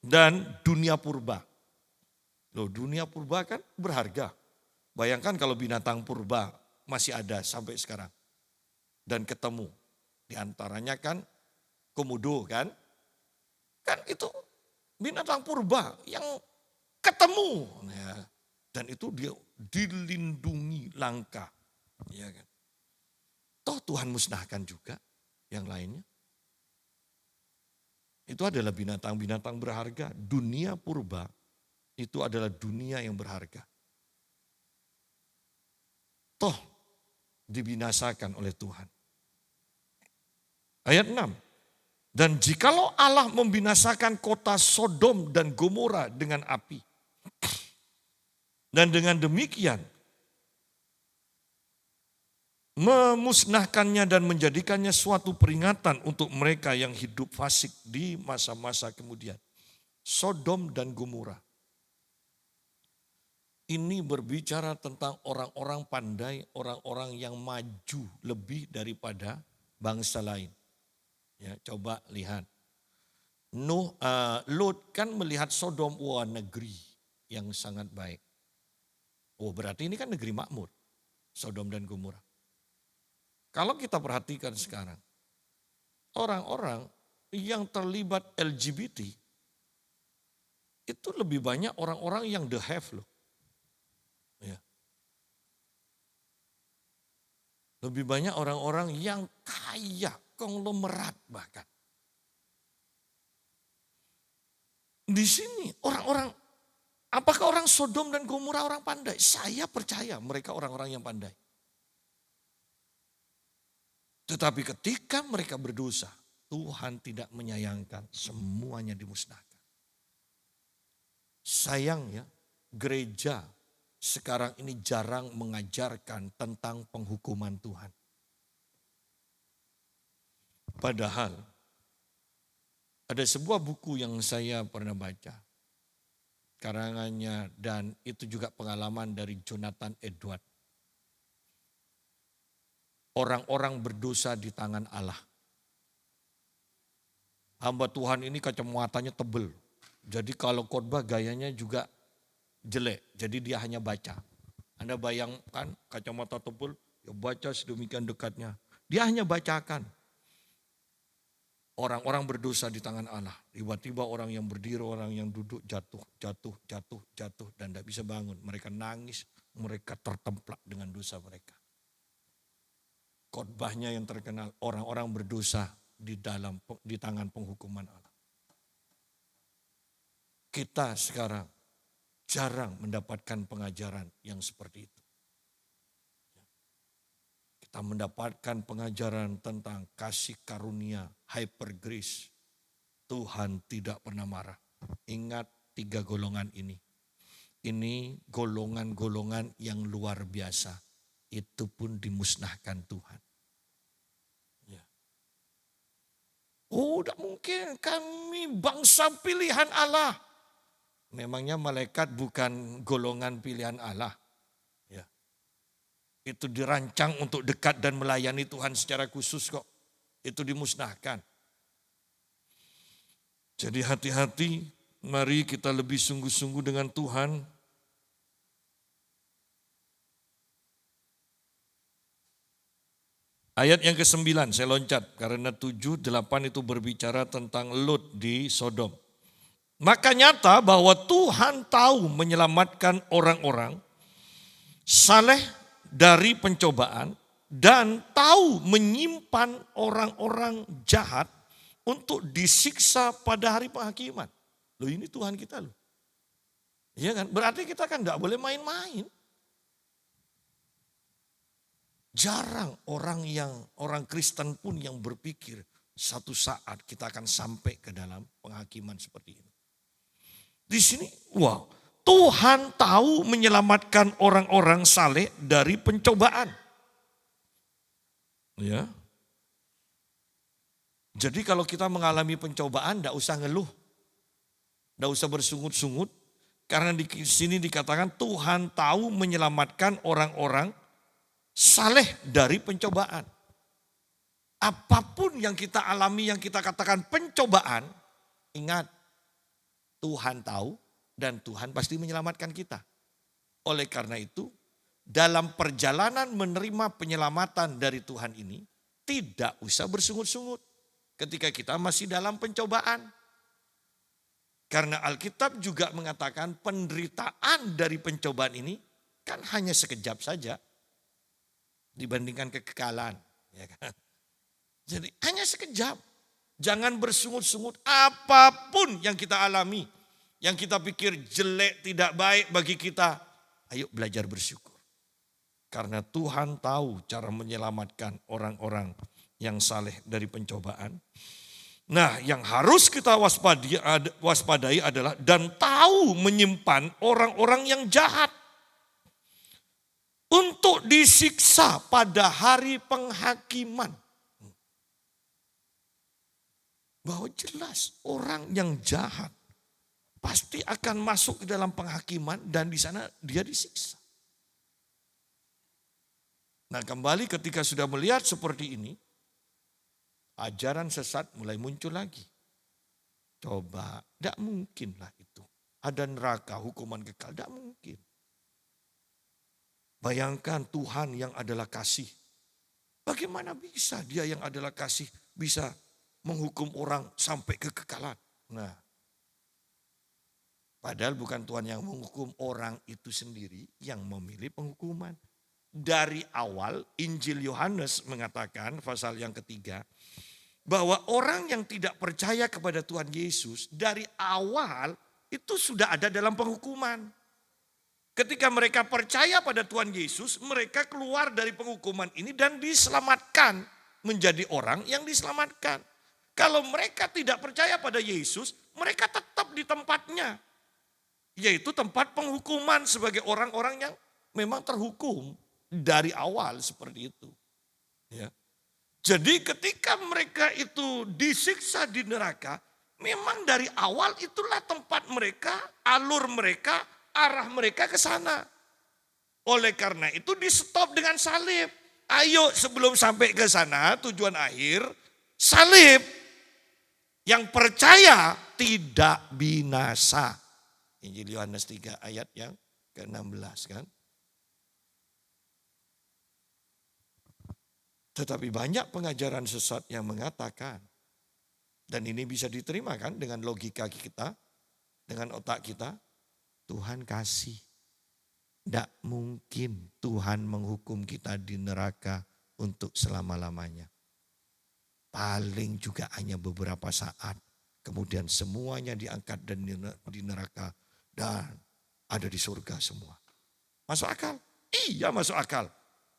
[SPEAKER 1] dan dunia purba. Loh, dunia purba kan berharga. Bayangkan kalau binatang purba masih ada sampai sekarang. Dan ketemu. Di antaranya kan komodo kan. Kan itu binatang purba yang ketemu. Ya. Dan itu dia dilindungi langka. Ya kan. Toh Tuhan musnahkan juga yang lainnya. Itu adalah binatang-binatang berharga. Dunia purba itu adalah dunia yang berharga. Toh dibinasakan oleh Tuhan. Ayat 6. Dan jikalau Allah membinasakan kota Sodom dan Gomora dengan api. Dan dengan demikian memusnahkannya dan menjadikannya suatu peringatan untuk mereka yang hidup fasik di masa-masa kemudian. Sodom dan Gomora. Ini berbicara tentang orang-orang pandai, orang-orang yang maju lebih daripada bangsa lain. Ya, coba lihat. Lot kan melihat Sodom, wah negeri yang sangat baik. Oh berarti ini kan negeri makmur, Sodom dan Gomora. Kalau kita perhatikan sekarang, orang-orang yang terlibat LGBT, itu lebih banyak orang-orang yang the have loh. Ya. Lebih banyak orang-orang yang kaya, konglomerat bahkan. Di sini orang-orang, apakah orang Sodom dan Gomora orang pandai? Saya percaya mereka orang-orang yang pandai. Tetapi ketika mereka berdosa, Tuhan tidak menyayangkan, semuanya dimusnahkan. Sayangnya gereja sekarang ini jarang mengajarkan tentang penghukuman Tuhan. Padahal ada sebuah buku yang saya pernah baca. Karangannya dan itu juga pengalaman dari Jonathan Edward. Orang-orang berdosa di tangan Allah. Hamba Tuhan ini kacamatanya tebel. Jadi kalau khotbah gayanya juga jelek. Jadi dia hanya baca. Anda bayangkan kacamata tebel, ya baca sedemikian dekatnya. Dia hanya bacakan. Orang-orang berdosa di tangan Allah. Tiba-tiba orang yang berdiri, orang yang duduk jatuh, dan tidak bisa bangun. Mereka nangis, mereka tertemplak dengan dosa mereka. Khotbahnya yang terkenal, orang-orang berdosa di tangan penghukuman Allah. Kita sekarang jarang mendapatkan pengajaran yang seperti itu. Kita mendapatkan pengajaran tentang kasih karunia, hyper grace. Tuhan tidak pernah marah. Ingat 3 golongan ini. Ini golongan-golongan yang luar biasa. Itu pun dimusnahkan Tuhan. Ya. Oh, tidak mungkin kami bangsa pilihan Allah. Memangnya malaikat bukan golongan pilihan Allah. Ya. Itu dirancang untuk dekat dan melayani Tuhan secara khusus kok. Itu dimusnahkan. Jadi hati-hati, mari kita lebih sungguh-sungguh dengan Tuhan. Ayat yang ke-9 saya loncat karena 7, 8 itu berbicara tentang Lot di Sodom. Maka nyata bahwa Tuhan tahu menyelamatkan orang-orang saleh dari pencobaan dan tahu menyimpan orang-orang jahat untuk disiksa pada hari penghakiman. Loh ini Tuhan kita loh. Iya kan? Berarti kita kan enggak boleh main-main. Jarang orang Kristen pun yang berpikir satu saat kita akan sampai ke dalam penghakiman seperti ini. Di sini, wow, Tuhan tahu menyelamatkan orang-orang saleh dari pencobaan. Ya. Jadi kalau kita mengalami pencobaan, tidak usah ngeluh, tidak usah bersungut-sungut. Karena di sini dikatakan Tuhan tahu menyelamatkan orang-orang saleh dari pencobaan. Apapun yang kita alami, yang kita katakan pencobaan, ingat Tuhan tahu dan Tuhan pasti menyelamatkan kita. Oleh karena itu, dalam perjalanan menerima penyelamatan dari Tuhan ini, tidak usah bersungut-sungut ketika kita masih dalam pencobaan. Karena Alkitab juga mengatakan penderitaan dari pencobaan ini kan hanya sekejap saja dibandingkan kekekalan. Ya kan? Jadi hanya sekejap. Jangan bersungut-sungut apapun yang kita alami. Yang kita pikir jelek, tidak baik bagi kita. Ayo belajar bersyukur. Karena Tuhan tahu cara menyelamatkan orang-orang yang saleh dari pencobaan. Nah, yang harus kita waspadai adalah dan tahu menyimpan orang-orang yang jahat untuk disiksa pada hari penghakiman. Bahwa jelas orang yang jahat pasti akan masuk ke dalam penghakiman dan di sana dia disiksa. Nah, kembali ketika sudah melihat seperti ini, ajaran sesat mulai muncul lagi. Coba, tidak mungkinlah itu. Ada neraka, hukuman kekal, tidak mungkin. Bayangkan Tuhan yang adalah kasih. Bagaimana bisa dia yang adalah kasih bisa menghukum orang sampai kekekalan? Nah, padahal bukan Tuhan yang menghukum, orang itu sendiri yang memilih penghukuman. Dari awal Injil Yohanes mengatakan pasal yang ketiga, bahwa orang yang tidak percaya kepada Tuhan Yesus dari awal itu sudah ada dalam penghukuman. Ketika mereka percaya pada Tuhan Yesus, mereka keluar dari penghukuman ini dan diselamatkan. Menjadi orang yang diselamatkan. Kalau mereka tidak percaya pada Yesus, mereka tetap di tempatnya. Yaitu tempat penghukuman sebagai orang-orang yang memang terhukum dari awal seperti itu. Ya. Jadi ketika mereka itu disiksa di neraka, memang dari awal itulah tempat mereka, alur mereka, arah mereka ke sana. Oleh karena itu di stop dengan salib. Ayo sebelum sampai ke sana tujuan akhir, salib. Yang percaya tidak binasa. Injil Yohanes 3 ayat yang ke-16 kan. Tetapi banyak pengajaran sesat yang mengatakan, dan ini bisa diterima kan dengan logika kita, dengan otak kita, Tuhan kasih. Tidak mungkin Tuhan menghukum kita di neraka untuk selama-lamanya. Paling juga hanya beberapa saat, kemudian semuanya diangkat dan di neraka dan ada di surga semua. Masuk akal? Iya masuk akal.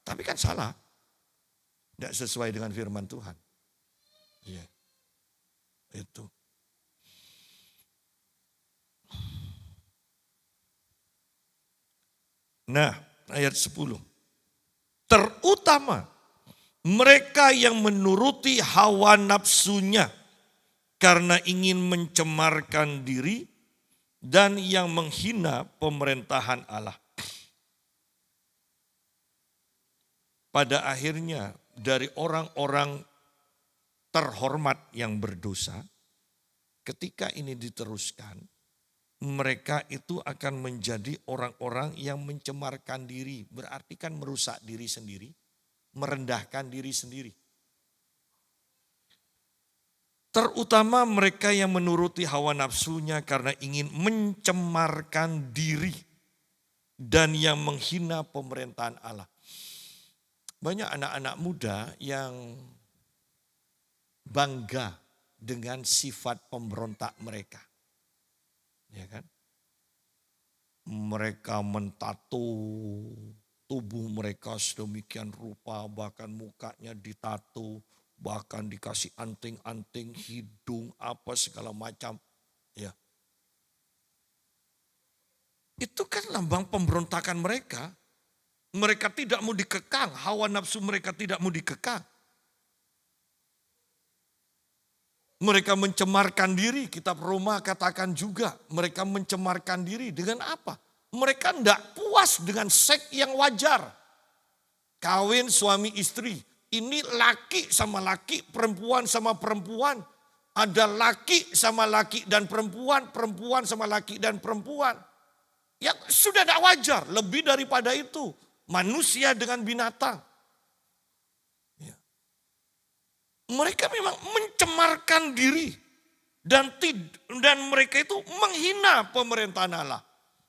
[SPEAKER 1] Tapi kan salah. Tidak sesuai dengan firman Tuhan. Iya. Itu. Nah, ayat 10. Terutama mereka yang menuruti hawa nafsunya karena ingin mencemarkan diri dan yang menghina pemerintahan Allah. Pada akhirnya dari orang-orang terhormat yang berdosa, ketika ini diteruskan, mereka itu akan menjadi orang-orang yang mencemarkan diri, berarti kan merusak diri sendiri, merendahkan diri sendiri. Terutama mereka yang menuruti hawa nafsunya karena ingin mencemarkan diri dan yang menghina pemerintahan Allah. Banyak anak-anak muda yang bangga dengan sifat pemberontak mereka. Ya kan? Mereka mentato tubuh mereka sedemikian rupa, bahkan mukanya ditato, bahkan dikasih anting-anting, hidung, apa segala macam. Ya. Itu kan lambang pemberontakan mereka. Mereka tidak mau dikekang, hawa nafsu mereka tidak mau dikekang. Mereka mencemarkan diri, kitab Roma katakan juga mereka mencemarkan diri dengan apa? Mereka tidak puas dengan seks yang wajar. Kawin suami istri, ini laki sama laki, perempuan sama perempuan. Ada laki sama laki dan perempuan, perempuan sama laki dan perempuan. Yang sudah tidak wajar, lebih daripada itu. Manusia dengan binatang. Mereka memang mencemarkan diri dan mereka itu menghina pemerintahan Allah.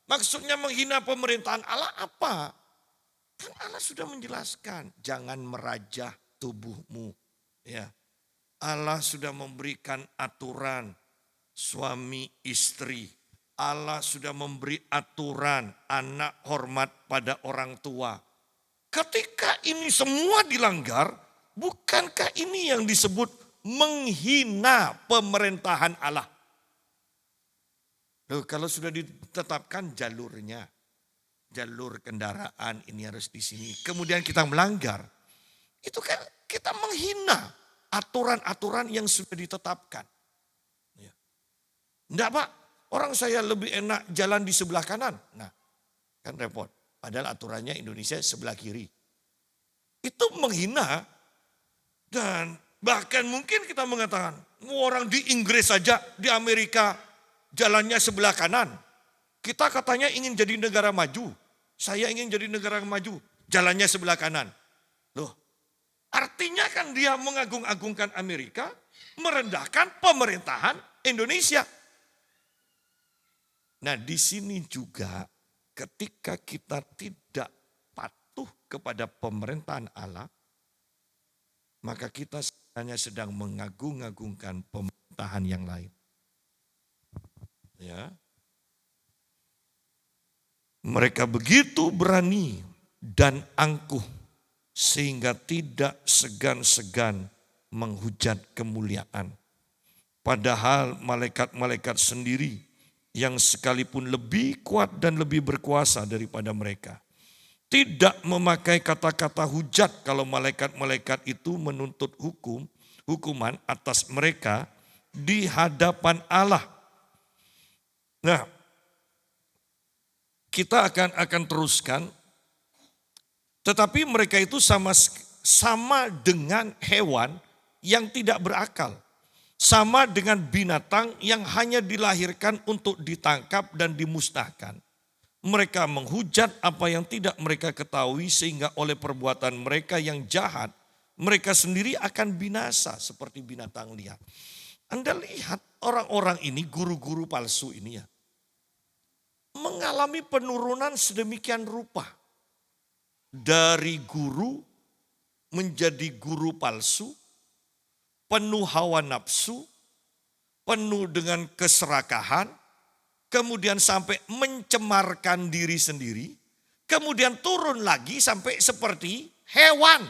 [SPEAKER 1] Maksudnya menghina pemerintahan Allah apa? Kan Allah sudah menjelaskan, jangan merajah tubuhmu. Ya. Allah sudah memberikan aturan suami istri. Allah sudah memberi aturan anak hormat pada orang tua. Ketika ini semua dilanggar, bukankah ini yang disebut menghina pemerintahan Allah? Loh, kalau sudah ditetapkan jalurnya, jalur kendaraan ini harus di sini. Kemudian kita melanggar, itu kan kita menghina aturan-aturan yang sudah ditetapkan. Ya. Enggak Pak, orang saya lebih enak jalan di sebelah kanan. Nah, kan repot. Padahal aturannya Indonesia sebelah kiri. Itu menghina. Dan bahkan mungkin kita mengatakan, orang di Inggris saja, di Amerika jalannya sebelah kanan. Kita katanya ingin jadi negara maju. Saya ingin jadi negara maju, jalannya sebelah kanan. Loh, artinya kan dia mengagung-agungkan Amerika, merendahkan pemerintahan Indonesia. Nah, di sini juga ketika kita tidak patuh kepada pemerintahan Allah, maka kita hanya sedang mengagung-agungkan pemerintahan yang lain. Ya. Mereka begitu berani dan angkuh sehingga tidak segan-segan menghujat kemuliaan. Padahal malaikat-malaikat sendiri yang sekalipun lebih kuat dan lebih berkuasa daripada mereka, tidak memakai kata-kata hujat kalau malaikat-malaikat itu menuntut hukuman atas mereka di hadapan Allah. Nah, kita akan teruskan, tetapi mereka itu sama dengan hewan yang tidak berakal, sama dengan binatang yang hanya dilahirkan untuk ditangkap dan dimusnahkan. Mereka menghujat apa yang tidak mereka ketahui sehingga oleh perbuatan mereka yang jahat, mereka sendiri akan binasa seperti binatang liar. Anda lihat orang-orang ini, guru-guru palsu ini ya, mengalami penurunan sedemikian rupa. Dari guru menjadi guru palsu, penuh hawa nafsu, penuh dengan keserakahan, kemudian sampai mencemarkan diri sendiri, kemudian turun lagi sampai seperti hewan,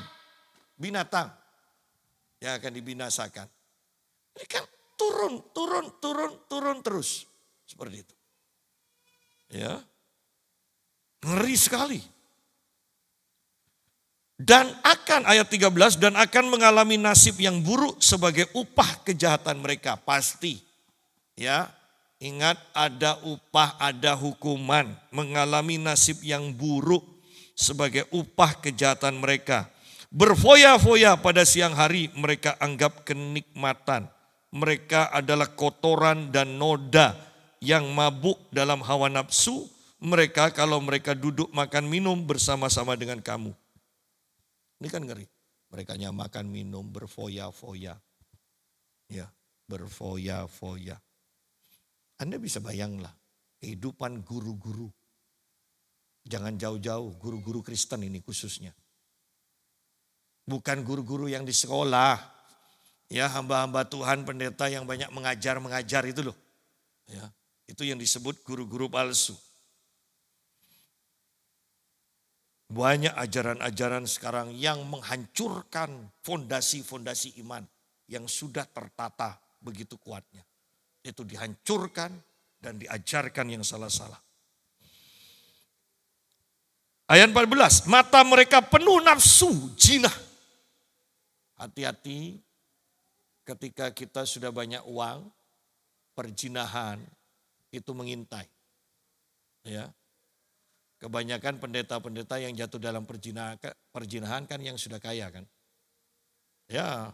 [SPEAKER 1] binatang yang akan dibinasakan. Ini kan turun terus seperti itu. Ya, ngeri sekali. Dan akan ayat 13 dan akan mengalami nasib yang buruk sebagai upah kejahatan mereka pasti. Ya. Ingat ada upah, ada hukuman, mengalami nasib yang buruk sebagai upah kejahatan mereka. Berfoya-foya pada siang hari mereka anggap kenikmatan. Mereka adalah kotoran dan noda yang mabuk dalam hawa nafsu. Mereka kalau mereka duduk makan minum bersama-sama dengan kamu. Ini kan ngeri. Mereka makan minum berfoya-foya. Ya, berfoya-foya. Anda bisa bayanglah kehidupan guru-guru. Jangan jauh-jauh, guru-guru Kristen ini khususnya. Bukan guru-guru yang di sekolah. Ya, hamba-hamba Tuhan, pendeta yang banyak mengajar itu loh. Ya, itu yang disebut guru-guru palsu. Banyak ajaran-ajaran sekarang yang menghancurkan fondasi-fondasi iman yang sudah tertata begitu kuatnya. Itu dihancurkan dan diajarkan yang salah-salah. Ayat 14, mata mereka penuh nafsu jinah. Hati-hati, ketika kita sudah banyak uang, perjinahan itu mengintai. Ya. Kebanyakan pendeta-pendeta yang jatuh dalam perjinahan kan yang sudah kaya kan. Ya,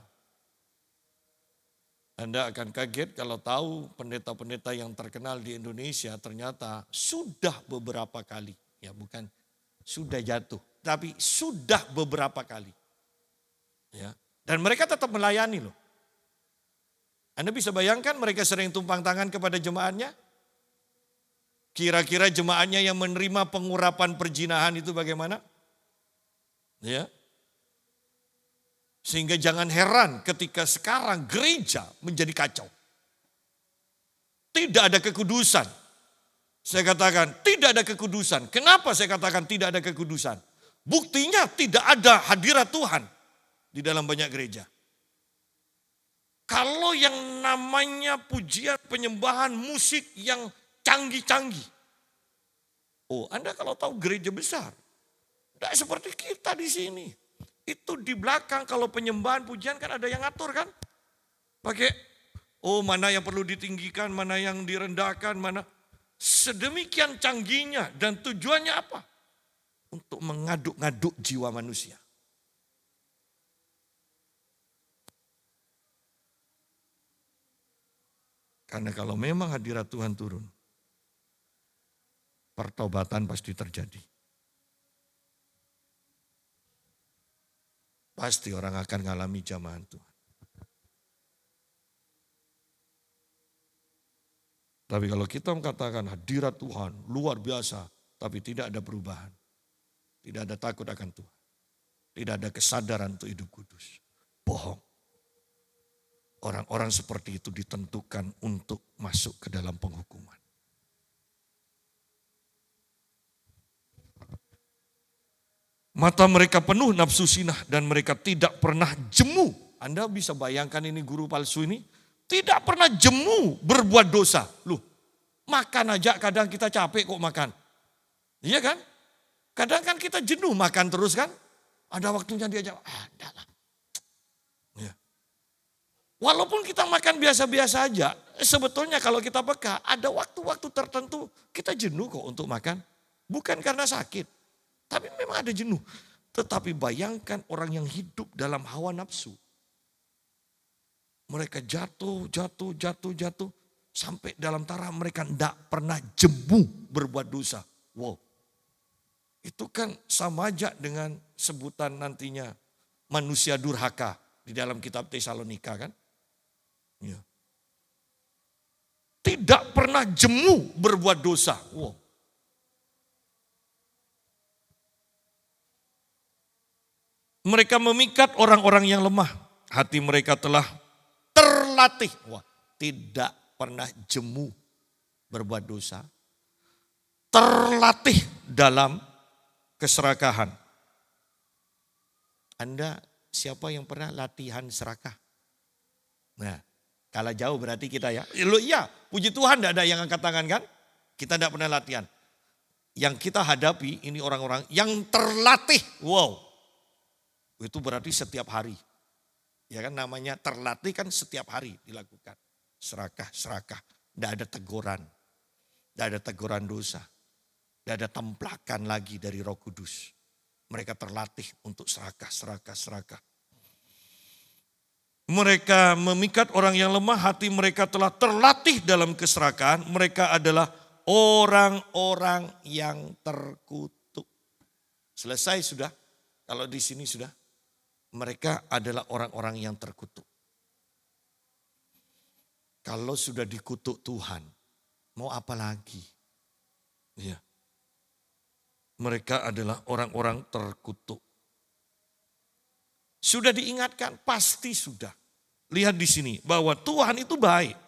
[SPEAKER 1] Anda akan kaget kalau tahu pendeta-pendeta yang terkenal di Indonesia ternyata sudah beberapa kali. Ya bukan sudah jatuh, tapi sudah beberapa kali. Ya. Dan mereka tetap melayani loh. Anda bisa bayangkan mereka sering tumpang tangan kepada jemaatnya? Kira-kira jemaatnya yang menerima pengurapan perjinahan itu bagaimana? Ya. Sehingga jangan heran ketika sekarang gereja menjadi kacau. Tidak ada kekudusan. Saya katakan tidak ada kekudusan. Kenapa saya katakan tidak ada kekudusan? Buktinya tidak ada hadirat Tuhan di dalam banyak gereja. Kalau yang namanya pujian, penyembahan, musik yang canggih-canggih. Oh, Anda kalau tahu gereja besar, tidak seperti kita di sini. Itu di belakang kalau penyembahan, pujian kan ada yang ngatur kan. Pakai, mana yang perlu ditinggikan, mana yang direndahkan, mana. Sedemikian canggihnya dan tujuannya apa? Untuk mengaduk-ngaduk jiwa manusia. Karena kalau memang hadirat Tuhan turun, pertobatan pasti terjadi. Pasti orang akan mengalami jamahan Tuhan. Tapi kalau kita mengatakan hadirat Tuhan luar biasa, tapi tidak ada perubahan. Tidak ada takut akan Tuhan. Tidak ada kesadaran untuk hidup kudus. Bohong. Orang-orang seperti itu ditentukan untuk masuk ke dalam penghukuman. Mata mereka penuh nafsu sinah dan mereka tidak pernah jemu. Anda bisa bayangkan ini guru palsu ini. Tidak pernah jemu berbuat dosa. Loh, makan aja kadang kita capek kok makan. Iya kan? Kadang kan kita jenuh makan terus kan. Ada waktunya diajak, enggak lah. Ya. Walaupun kita makan biasa-biasa aja, sebetulnya kalau kita peka, ada waktu-waktu tertentu kita jenuh kok untuk makan. Bukan karena sakit, tapi memang ada jenuh. Tetapi bayangkan orang yang hidup dalam hawa nafsu. Mereka jatuh. Sampai dalam taraf mereka tidak pernah jemu berbuat dosa. Wow. Itu kan sama aja dengan sebutan nantinya manusia durhaka di dalam kitab Tesalonika kan. Ya. Tidak pernah jemu berbuat dosa. Wow. Mereka memikat orang-orang yang lemah. Hati mereka telah terlatih. Wah, tidak pernah jemu berbuat dosa. Terlatih dalam keserakahan. Anda siapa yang pernah latihan serakah? Nah, kalau jauh berarti kita ya. Iya, puji Tuhan tidak ada yang angkat tangan kan? Kita tidak pernah latihan. Yang kita hadapi ini orang-orang yang terlatih. Wow, itu berarti setiap hari. Ya kan namanya terlatih kan setiap hari dilakukan. Serakah. Tidak ada teguran. Tidak ada teguran dosa. Tidak ada templakan lagi dari Roh Kudus. Mereka terlatih untuk serakah. Mereka memikat orang yang lemah, hati mereka telah terlatih dalam keserakahan. Mereka adalah orang-orang yang terkutuk. Selesai sudah, kalau di sini sudah. Mereka adalah orang-orang yang terkutuk. Kalau sudah dikutuk Tuhan, mau apa lagi? Ya. Mereka adalah orang-orang terkutuk. Sudah diingatkan? Pasti sudah. Lihat di sini bahwa Tuhan itu baik.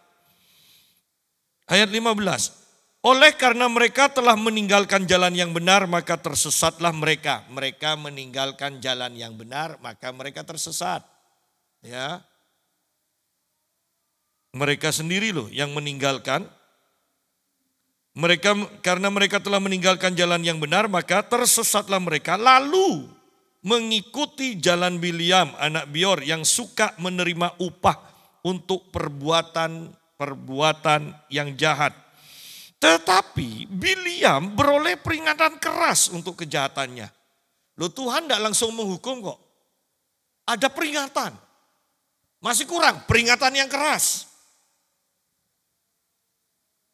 [SPEAKER 1] Ayat 15. Oleh karena mereka telah meninggalkan jalan yang benar, maka tersesatlah mereka. Mereka meninggalkan jalan yang benar, maka mereka tersesat. Ya. Mereka sendiri loh yang meninggalkan. Karena mereka telah meninggalkan jalan yang benar, maka tersesatlah mereka. Lalu mengikuti jalan Biliam anak Beor yang suka menerima upah untuk perbuatan yang jahat. Tetapi Bileam beroleh peringatan keras untuk kejahatannya. Loh, Tuhan tidak langsung menghukum kok. Ada peringatan. Masih kurang peringatan yang keras.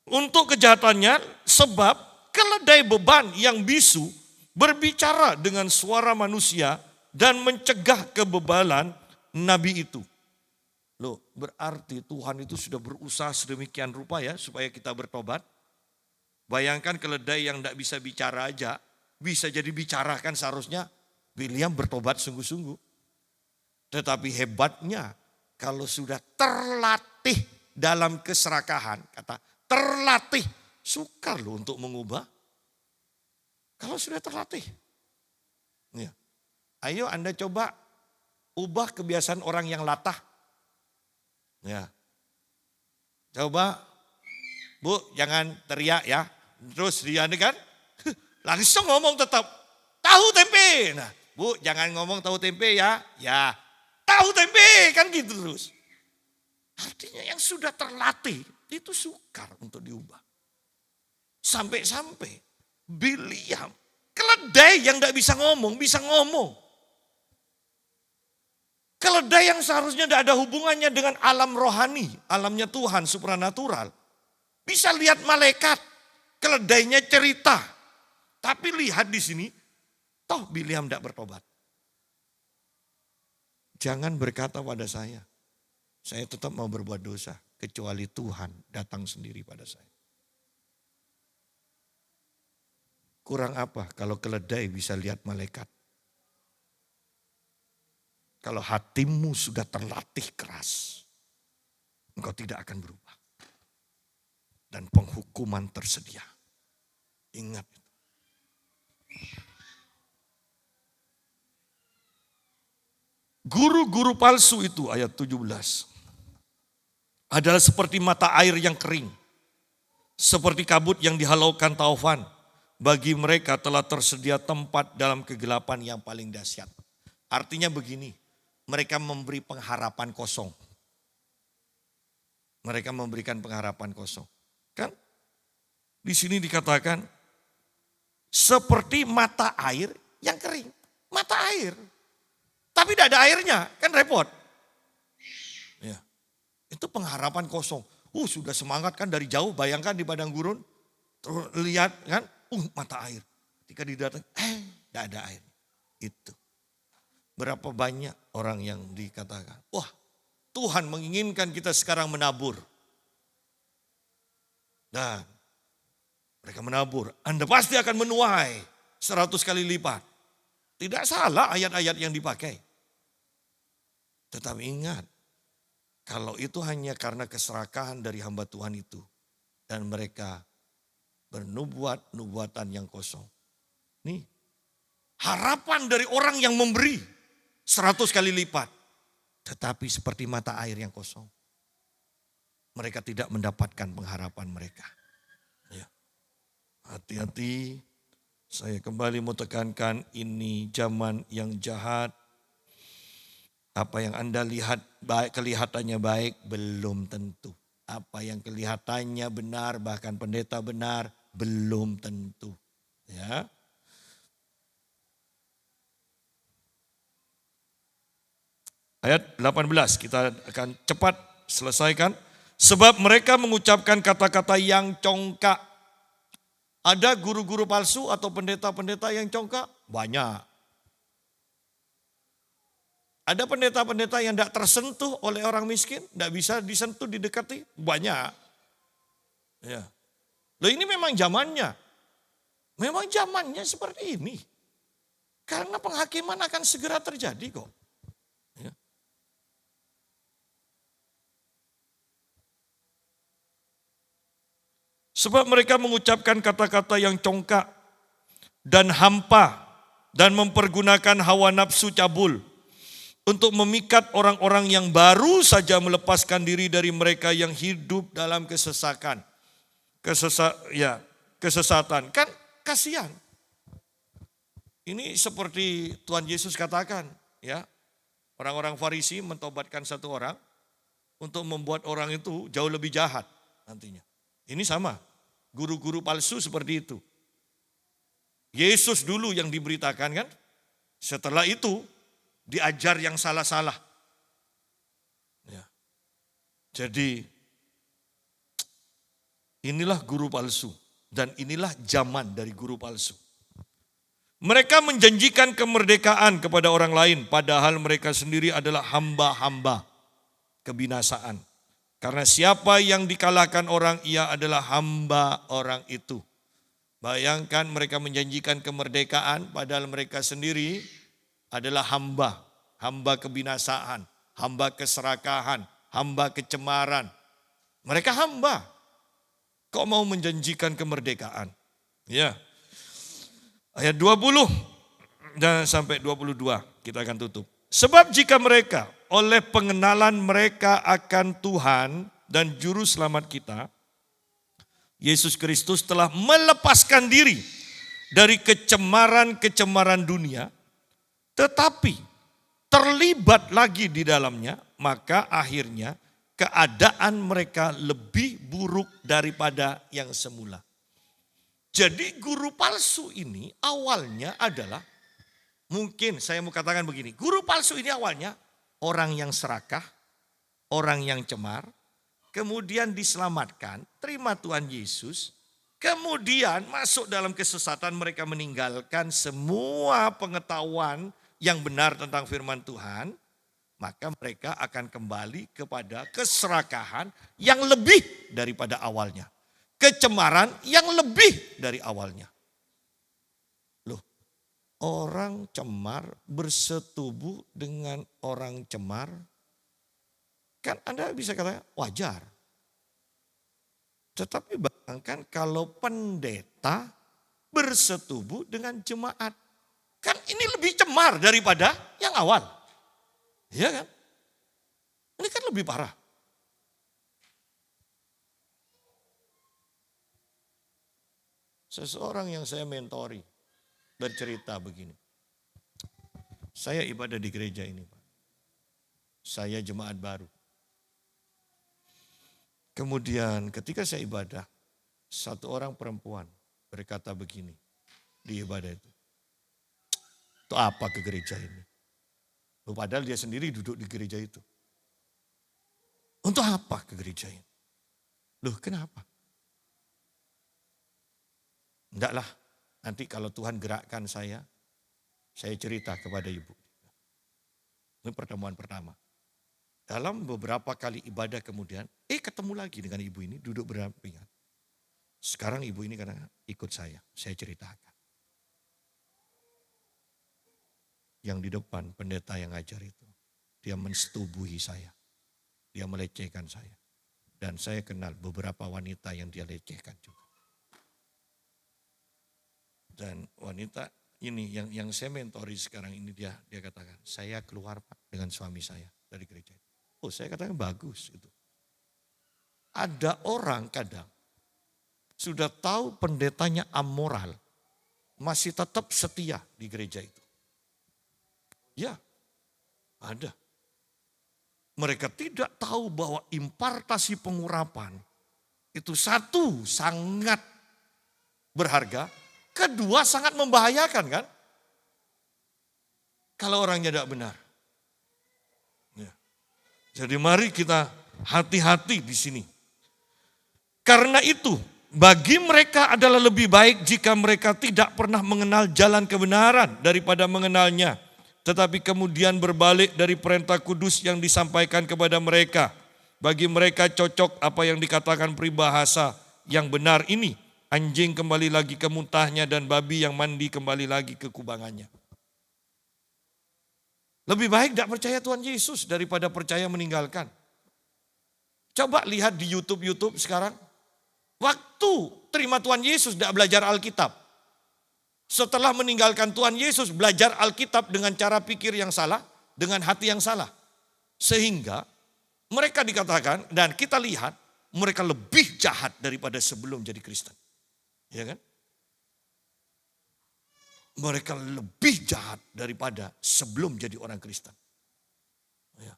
[SPEAKER 1] Untuk kejahatannya, sebab keledai beban yang bisu berbicara dengan suara manusia dan mencegah kebebalan nabi itu. Loh, berarti Tuhan itu sudah berusaha sedemikian rupa ya supaya kita bertobat. Bayangkan keledai yang tidak bisa bicara aja, bisa jadi bicara kan seharusnya. Bileam bertobat sungguh-sungguh. Tetapi hebatnya kalau sudah terlatih dalam keserakahan, kata terlatih, sukar loh untuk mengubah. Kalau sudah terlatih. Ya. Ayo Anda coba ubah kebiasaan orang yang latah. Ya. Coba, Bu jangan teriak ya. Terus dia kan langsung ngomong tetap tahu tempe. Nah, Bu jangan ngomong tahu tempe ya. Ya, tahu tempe kan gitu terus. Artinya yang sudah terlatih itu sukar untuk diubah. Sampai-sampai Bileam, keledai yang tidak bisa ngomong, bisa ngomong. Keledai yang seharusnya tidak ada hubungannya dengan alam rohani, alamnya Tuhan, supranatural. Bisa lihat malaikat, keledainya cerita. Tapi lihat di sini, toh Bileam tidak bertobat. Jangan berkata pada saya tetap mau berbuat dosa. Kecuali Tuhan datang sendiri pada saya. Kurang apa kalau keledai bisa lihat malaikat? Kalau hatimu sudah terlatih keras, engkau tidak akan berubah. Dan penghukuman tersedia. Ingat itu. Guru-guru palsu itu ayat 17. Adalah seperti mata air yang kering. Seperti kabut yang dihalaukan taufan. Bagi mereka telah tersedia tempat dalam kegelapan yang paling dahsyat. Artinya begini, mereka memberi pengharapan kosong. Mereka memberikan pengharapan kosong. Kan di sini dikatakan seperti mata air yang kering. Mata air. Tapi tidak ada airnya, kan repot. Ya. Itu pengharapan kosong. Sudah semangat kan dari jauh, bayangkan di padang gurun. Terus lihat kan, mata air. Ketika didatang, tidak ada air. Itu. Berapa banyak orang yang dikatakan, wah Tuhan menginginkan kita sekarang menabur. Dan mereka menabur, Anda pasti akan menuai 100 kali lipat. Tidak salah ayat-ayat yang dipakai. Tetapi ingat, kalau itu hanya karena keserakahan dari hamba Tuhan itu. Dan mereka bernubuatan yang kosong. Nih, harapan dari orang yang memberi 100 kali lipat. Tetapi seperti mata air yang kosong. Mereka tidak mendapatkan pengharapan mereka. Ya. Hati-hati, saya kembali mau tekankan ini zaman yang jahat. Apa yang Anda lihat baik, kelihatannya baik, belum tentu. Apa yang kelihatannya benar, bahkan pendeta benar, belum tentu. Ya. Ayat 18, kita akan cepat selesaikan. Sebab mereka mengucapkan kata-kata yang congkak. Ada guru-guru palsu atau pendeta-pendeta yang congkak? Banyak. Ada pendeta-pendeta yang tidak tersentuh oleh orang miskin, tidak bisa disentuh, didekati, banyak. Ya. Loh, ini memang zamannya. Memang zamannya seperti ini. Karena penghakiman akan segera terjadi kok. Ya. Sebab mereka mengucapkan kata-kata yang congkak dan hampa dan mempergunakan hawa nafsu cabul untuk memikat orang-orang yang baru saja melepaskan diri dari mereka yang hidup dalam kesesatan. Kesesatan. Kan kasihan. Ini seperti Tuhan Yesus katakan, ya. Orang-orang Farisi mentobatkan satu orang, untuk membuat orang itu jauh lebih jahat nantinya. Ini sama, guru-guru palsu seperti itu. Yesus dulu yang diberitakan kan, setelah itu diajar yang salah-salah. Ya. Jadi inilah guru palsu dan inilah zaman dari guru palsu. Mereka menjanjikan kemerdekaan kepada orang lain padahal mereka sendiri adalah hamba-hamba kebinasaan. Karena siapa yang dikalahkan orang, ia adalah hamba orang itu. Bayangkan mereka menjanjikan kemerdekaan padahal mereka sendiri adalah hamba. Hamba kebinasaan, hamba keserakahan, hamba kecemaran. Mereka hamba. Kok mau menjanjikan kemerdekaan? Ya. Ayat 20 dan sampai 22 kita akan tutup. Sebab jika mereka oleh pengenalan mereka akan Tuhan dan Juru Selamat kita, Yesus Kristus telah melepaskan diri dari kecemaran-kecemaran dunia, tetapi terlibat lagi di dalamnya, maka akhirnya keadaan mereka lebih buruk daripada yang semula. Jadi guru palsu ini awalnya adalah, mungkin saya mau katakan begini, guru palsu ini awalnya orang yang serakah, orang yang cemar, kemudian diselamatkan, terima Tuhan Yesus, kemudian masuk dalam kesesatan, mereka meninggalkan semua pengetahuan yang benar tentang firman Tuhan, maka mereka akan kembali kepada keserakahan yang lebih daripada awalnya. Kecemaran yang lebih dari awalnya. Loh, orang cemar bersetubuh dengan orang cemar, kan Anda bisa katakan wajar. Tetapi bayangkan kalau pendeta bersetubuh dengan jemaat. Kan ini lebih cemar daripada yang awal. Iya kan? Ini kan lebih parah. Seseorang yang saya mentori bercerita begini. Saya ibadah di gereja ini, Pak. Saya jemaat baru. Kemudian ketika saya ibadah, satu orang perempuan berkata begini di ibadah itu. Itu apa ke gereja ini? Loh, padahal dia sendiri duduk di gereja itu. Untuk apa ke gereja ini? Loh, kenapa? Enggaklah, nanti kalau Tuhan gerakkan saya cerita kepada ibu. Ini pertemuan pertama. Dalam beberapa kali ibadah kemudian, ketemu lagi dengan ibu ini duduk berdampingan. Sekarang ibu ini kadang ikut saya ceritakan. Yang di depan pendeta yang ngajar itu, dia mensetubuhi saya. Dia melecehkan saya. Dan saya kenal beberapa wanita yang dia lecehkan juga. Dan wanita ini yang saya mentori sekarang ini dia katakan, saya keluar Pak dengan suami saya dari gereja itu. Oh, saya katakan bagus itu. Ada orang kadang sudah tahu pendetanya amoral, masih tetap setia di gereja itu. Ya, ada. Mereka tidak tahu bahwa impartasi pengurapan itu satu sangat berharga. Kedua sangat membahayakan kan? Kalau orangnya tidak benar. Ya. Jadi mari kita hati-hati di sini. Karena itu bagi mereka adalah lebih baik jika mereka tidak pernah mengenal jalan kebenaran daripada mengenalnya. Tetapi kemudian berbalik dari perintah kudus yang disampaikan kepada mereka. Bagi mereka cocok apa yang dikatakan peribahasa yang benar ini. Anjing kembali lagi ke muntahnya dan babi yang mandi kembali lagi ke kubangannya. Lebih baik tidak percaya Tuhan Yesus daripada percaya meninggalkan. Coba lihat di YouTube sekarang. Waktu terima Tuhan Yesus tidak belajar Alkitab. Setelah meninggalkan Tuhan Yesus belajar Alkitab dengan cara pikir yang salah, dengan hati yang salah. Sehingga mereka dikatakan dan kita lihat mereka lebih jahat daripada sebelum jadi Kristen. Ya kan? Mereka lebih jahat daripada sebelum jadi orang Kristen. Ya.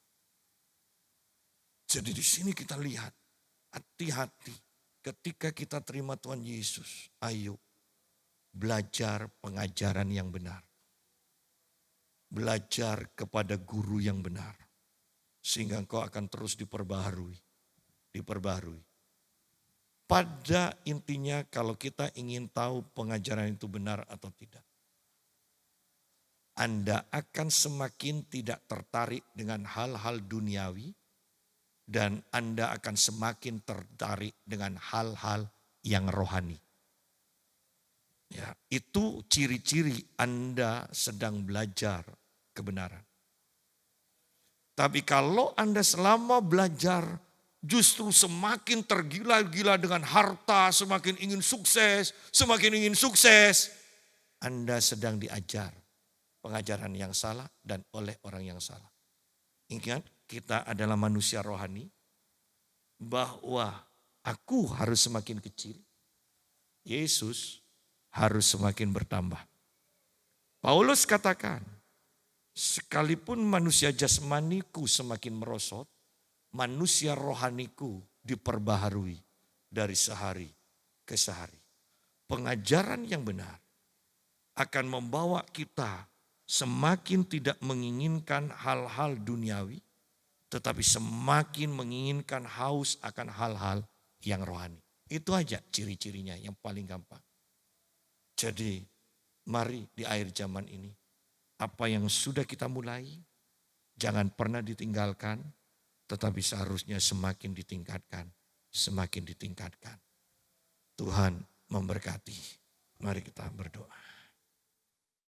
[SPEAKER 1] Jadi di sini kita lihat, hati-hati ketika kita terima Tuhan Yesus. Ayo belajar pengajaran yang benar. Belajar kepada guru yang benar. Sehingga engkau akan terus diperbaharui. Pada intinya kalau kita ingin tahu pengajaran itu benar atau tidak, Anda akan semakin tidak tertarik dengan hal-hal duniawi dan Anda akan semakin tertarik dengan hal-hal yang rohani. Ya, itu ciri-ciri Anda sedang belajar kebenaran. Tapi kalau Anda selama belajar justru semakin tergila-gila dengan harta, semakin ingin sukses, Anda sedang diajar pengajaran yang salah dan oleh orang yang salah. Ingat, kita adalah manusia rohani, bahwa aku harus semakin kecil, Yesus harus semakin bertambah. Paulus katakan, sekalipun manusia jasmaniku semakin merosot, manusia rohaniku diperbaharui dari sehari ke sehari. Pengajaran yang benar akan membawa kita semakin tidak menginginkan hal-hal duniawi, tetapi semakin menginginkan haus akan hal-hal yang rohani. Itu aja ciri-cirinya yang paling gampang. Jadi mari di akhir zaman ini, apa yang sudah kita mulai, jangan pernah ditinggalkan, tetapi seharusnya semakin ditingkatkan, semakin ditingkatkan. Tuhan memberkati. Mari kita berdoa.